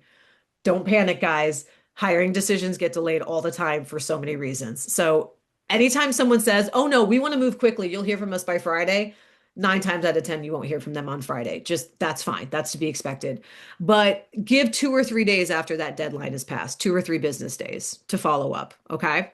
don't panic, guys. Hiring decisions get delayed all the time for so many reasons. So anytime someone says, oh no, we want to move quickly, you'll hear from us by Friday, Nine times out of 10, you won't hear from them on Friday. Just that's fine. That's to be expected. But give 2 or 3 days after that deadline is passed, 2 or 3 business days to follow up. Okay.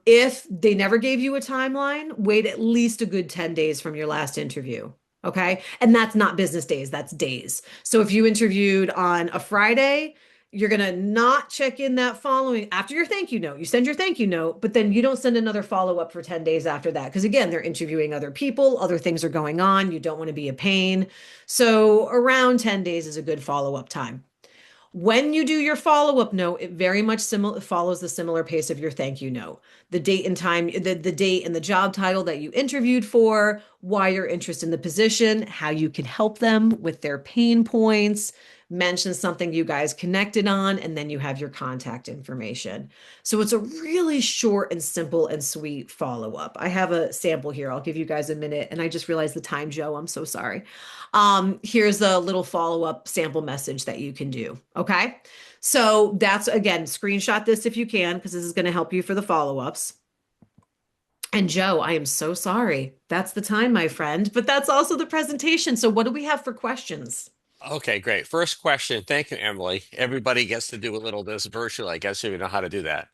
If they never gave you a timeline, wait at least a good 10 days from your last interview. Okay. And that's not business days, that's days. So if you interviewed on a Friday, you're going to not check in that following after your thank you note. You send your thank you note, but then you don't send another follow up for 10 days after that. Because again, they're interviewing other people, other things are going on. You don't want to be a pain. So around 10 days is a good follow up time. When you do your follow-up note, it very much follows the similar pace of your thank you note. The date and time, the date and the job title that you interviewed for, why you're interested in the position, how you can help them with their pain points, mention something you guys connected on, and then you have your contact information. So it's a really short and simple and sweet follow-up. I have a sample here. I'll give you guys a minute. And I just realized the time, Joe. I'm so sorry. Here's a little follow-up sample message that you can do. Okay. So that's again, screenshot this if you can, because this is going to help you for the follow-ups. And Joe, I am so sorry. That's the time, my friend, but that's also the presentation. So what do we have for questions? Okay, great. First question. Thank you, Emily. Everybody gets to do a little of this virtually, I guess, if you know how to do that.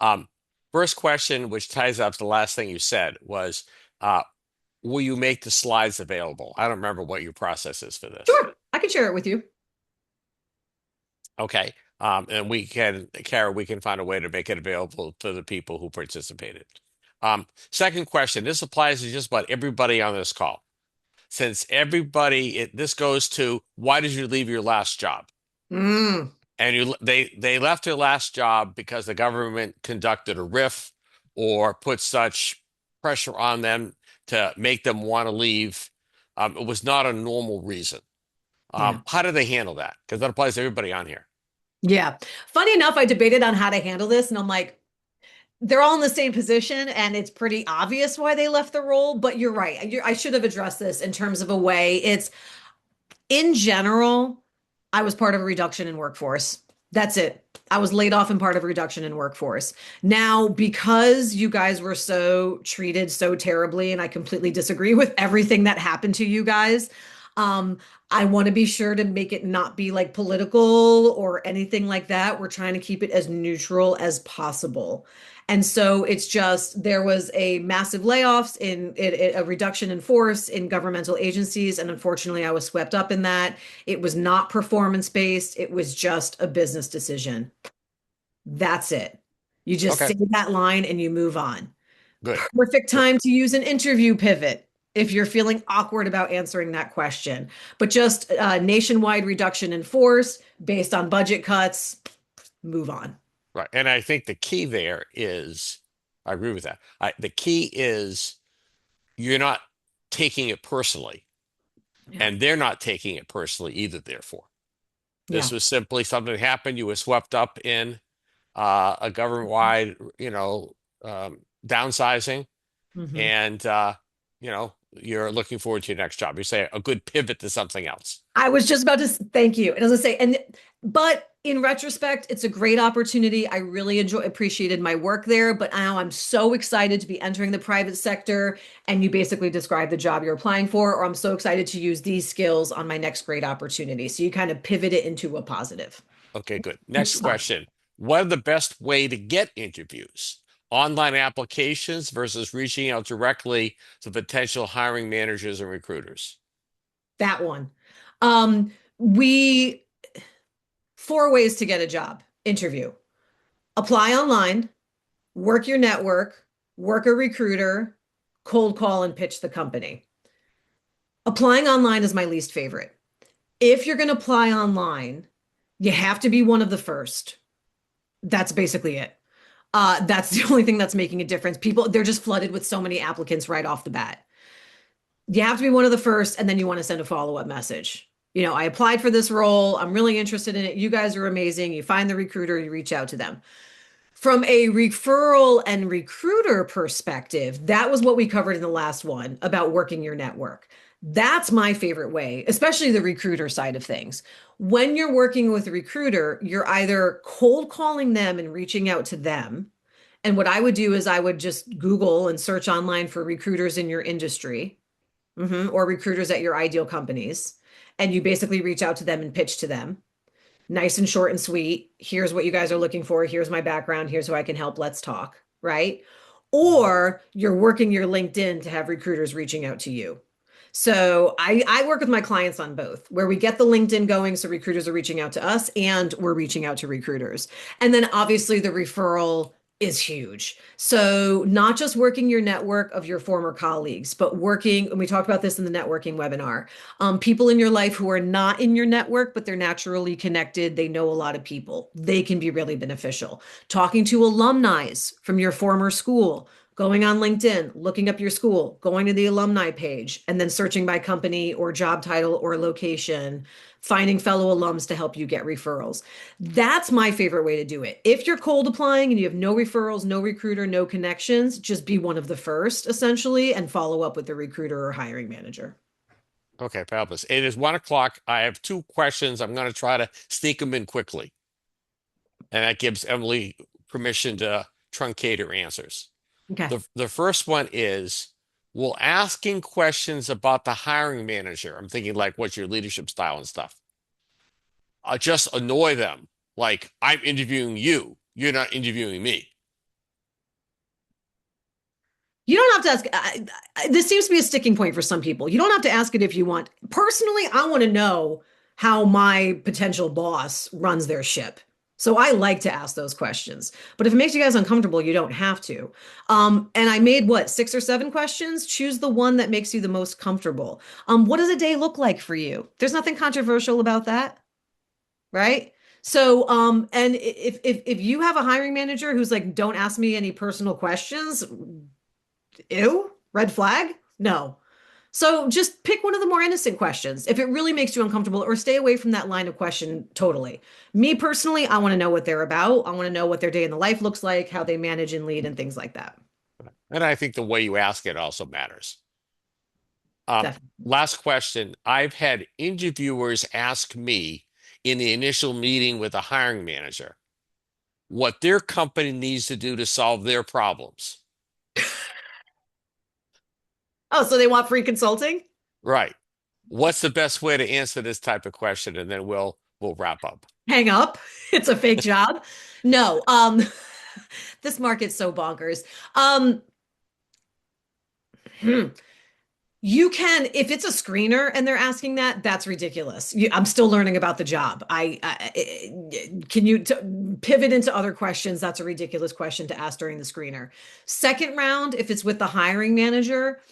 Um, First question, which ties up the last thing you said, was uh, will you make the slides available? I don't remember what your process is for this. Sure, I can share it with you. Okay. And we can, Kara, we can find a way to make it available to the people who participated. Second question, this applies to just about everybody on this call. Since this goes to why did you leave your last job? Mm, And they left their last job because the government conducted a RIF or put such pressure on them to make them want to leave. It was not a normal reason. yeah. How do they handle that? Because that applies to everybody on here. Yeah. Funny enough, I debated on how to handle this, and I'm like, they're all in the same position, and it's pretty obvious why they left the role. But you're right. I should have addressed this in terms of a way. It's in general, I was part of a reduction in workforce. That's it. I was laid off and part of a reduction in workforce. Now, because you guys were so treated so terribly, and I completely disagree with everything that happened to you guys, um, I want to be sure to make it not be like political or anything like that. We're trying to keep it as neutral as possible. And so it's just there was a massive layoffs in a reduction in force in governmental agencies. And unfortunately, I was swept up in that. It was not performance based, it was just a business decision. That's it. You just Okay, say that line and you move on. good. Perfect Good. time to use an interview pivot if you're feeling awkward about answering that question. But just a nationwide reduction in force based on budget cuts, move on. Right. And I think the key there is, I agree with that. The key is you're not taking it personally, Yeah. and they're not taking it personally either, therefore. This Yeah. was simply something that happened. You were swept up in a government-wide, downsizing, Mhm. and you're looking forward to your next job. You say a good pivot to something else. I was just about to thank you. And as I say, but in retrospect, it's a great opportunity. I really appreciated my work there, but now I'm so excited to be entering the private sector. And you basically describe the job you're applying for, or I'm so excited to use these skills on my next great opportunity. So you kind of pivot it into a positive. Okay, good. Move Next on. question. What are the best way to get interviews? Online applications versus reaching out directly to potential hiring managers and recruiters. That one. We 4 ways to get a job interview. Apply online, work your network, work a recruiter, cold call and pitch the company. Applying online is my least favorite. If you're going to apply online, you have to be one of the first. That's basically it. That's the only thing that's making a difference. People, they're just flooded with so many applicants right off the bat. You have to be one of the first, and then you want to send a follow-up message. I applied for this role. I'm really interested in it. You guys are amazing. You find the recruiter, you reach out to them. From a referral and recruiter perspective, that was what we covered in the last one about working your network. That's my favorite way, especially the recruiter side of things. When you're working with a recruiter, you're either cold calling them and reaching out to them. And what I would do is I would just Google and search online for recruiters in your industry. or recruiters at your ideal companies, and you basically reach out to them and pitch to them. Nice and short and sweet. Here's what you guys are looking for. Here's my background. Here's who I can help. Let's talk, right? Or you're working your LinkedIn to have recruiters reaching out to you. So I work with my clients on both, where we get the LinkedIn going so recruiters are reaching out to us and we're reaching out to recruiters. And then obviously the referral is huge. So not just working your network of your former colleagues, but working, and we talked about this in the networking webinar, people in your life who are not in your network, but they're naturally connected. They know a lot of people. They can be really beneficial. Talking to alumni from your former school, going on LinkedIn, looking up your school, going to the alumni page, and then searching by company or job title or location, finding fellow alums to help you get referrals. That's my favorite way to do it. If you're cold applying and you have no referrals, no recruiter, no connections, just be one of the first, essentially, and follow up with the recruiter or hiring manager. Okay, fabulous. It is 1 o'clock. I have two questions. I'm going to try to sneak them in quickly. And that gives Emily permission to truncate her answers. Okay. The first one is, will asking questions about the hiring manager, I'm thinking like what's your leadership style and stuff, just annoy them. Like, I'm interviewing you, you're not interviewing me. You don't have to ask. This seems to be a sticking point for some people. You don't have to ask it if you want. Personally, I want to know how my potential boss runs their ship. So I like to ask those questions. But if it makes you guys uncomfortable, you don't have to. And I made what, 6 or 7 questions? Choose the one that makes you the most comfortable. What does a day look like for you? There's nothing controversial about that, right? So, and if you have a hiring manager who's like, don't ask me any personal questions, ew, red flag? No. So just pick one of the more innocent questions if it really makes you uncomfortable, or stay away from that line of question totally. Me personally, I want to know what they're about. I want to know what their day in the life looks like, how they manage and lead, and things like that. And I think the way you ask it also matters. Definitely. Last question. I've had interviewers ask me in the initial meeting with a hiring manager what their company needs to do to solve their problems. Oh, so they want free consulting? Right. What's the best way to answer this type of question? And then we'll wrap up. Hang up. It's a fake job. No, this market's so bonkers. Um, hmm. You can, if it's a screener and they're asking that, that's ridiculous. I'm still learning about the job. Can you pivot into other questions? That's a ridiculous question to ask during the screener. Second round, if it's with the hiring manager,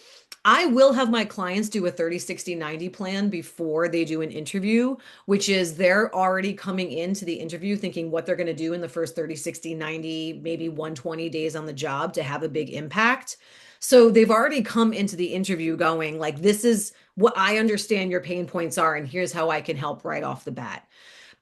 I will have my clients do a 30, 60, 90 plan before they do an interview, which is they're already coming into the interview thinking what they're going to do in the first 30, 60, 90, maybe 120 days on the job to have a big impact. So they've already come into the interview going like, this is what I understand your pain points are, and here's how I can help right off the bat.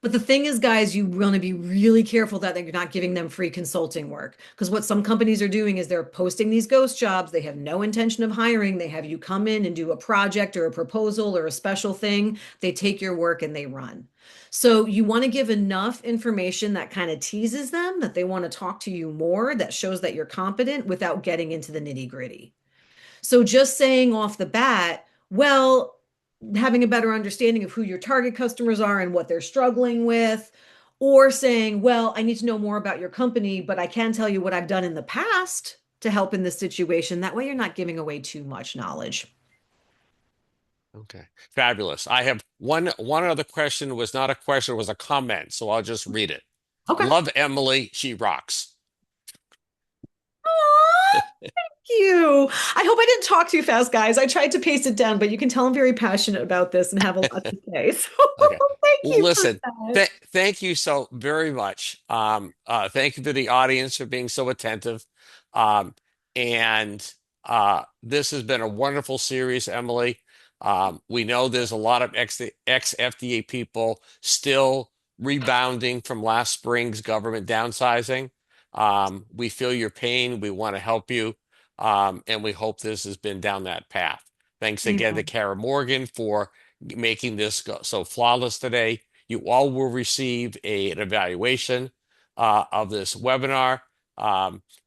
But the thing is, guys, you want to be really careful that you're not giving them free consulting work. Because what some companies are doing is they're posting these ghost jobs. They have no intention of hiring. They have you come in and do a project or a proposal or a special thing. They take your work and they run. So you want to give enough information that kind of teases them, that they want to talk to you more, that shows that you're competent without getting into the nitty gritty. So just saying off the bat, well, having a better understanding of who your target customers are and what they're struggling with, or saying, well, I need to know more about your company, but I can tell you what I've done in the past to help in this situation. That way you're not giving away too much knowledge. Okay. Fabulous. I have one other question, was not a question, it was a comment, so I'll just read it. Okay. Love Emily, she rocks. Aw, thank you. I hope I didn't talk too fast, guys. I tried to pace it down, but you can tell I'm very passionate about this and have a lot to say. So Okay. thank Well, you for listen, that. thank you so very much. Thank you to the audience for being so attentive. Um, and this has been a wonderful series, Emily. We know there's a lot of ex-FDA people still rebounding from last spring's government downsizing. We feel your pain. We want to help you. And we hope this has been down that path. Thanks again to Amen. Kara Morgan for making this go so flawless today. You all will receive an evaluation of this webinar.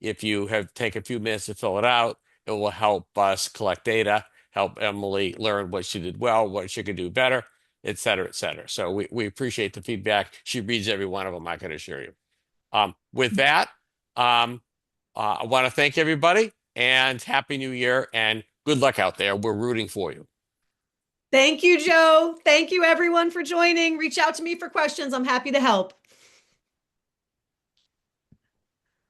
If you have take a few minutes to fill it out, it will help us collect data. help Emily learn what she did well, what she could do better, et cetera, et cetera. So we appreciate the feedback. She reads every one of them, I can assure you. With that, um, I want to thank everybody and Happy New Year and good luck out there. We're rooting for you. Thank you, Joe. Thank you, everyone, for joining. Reach out to me for questions. I'm happy to help.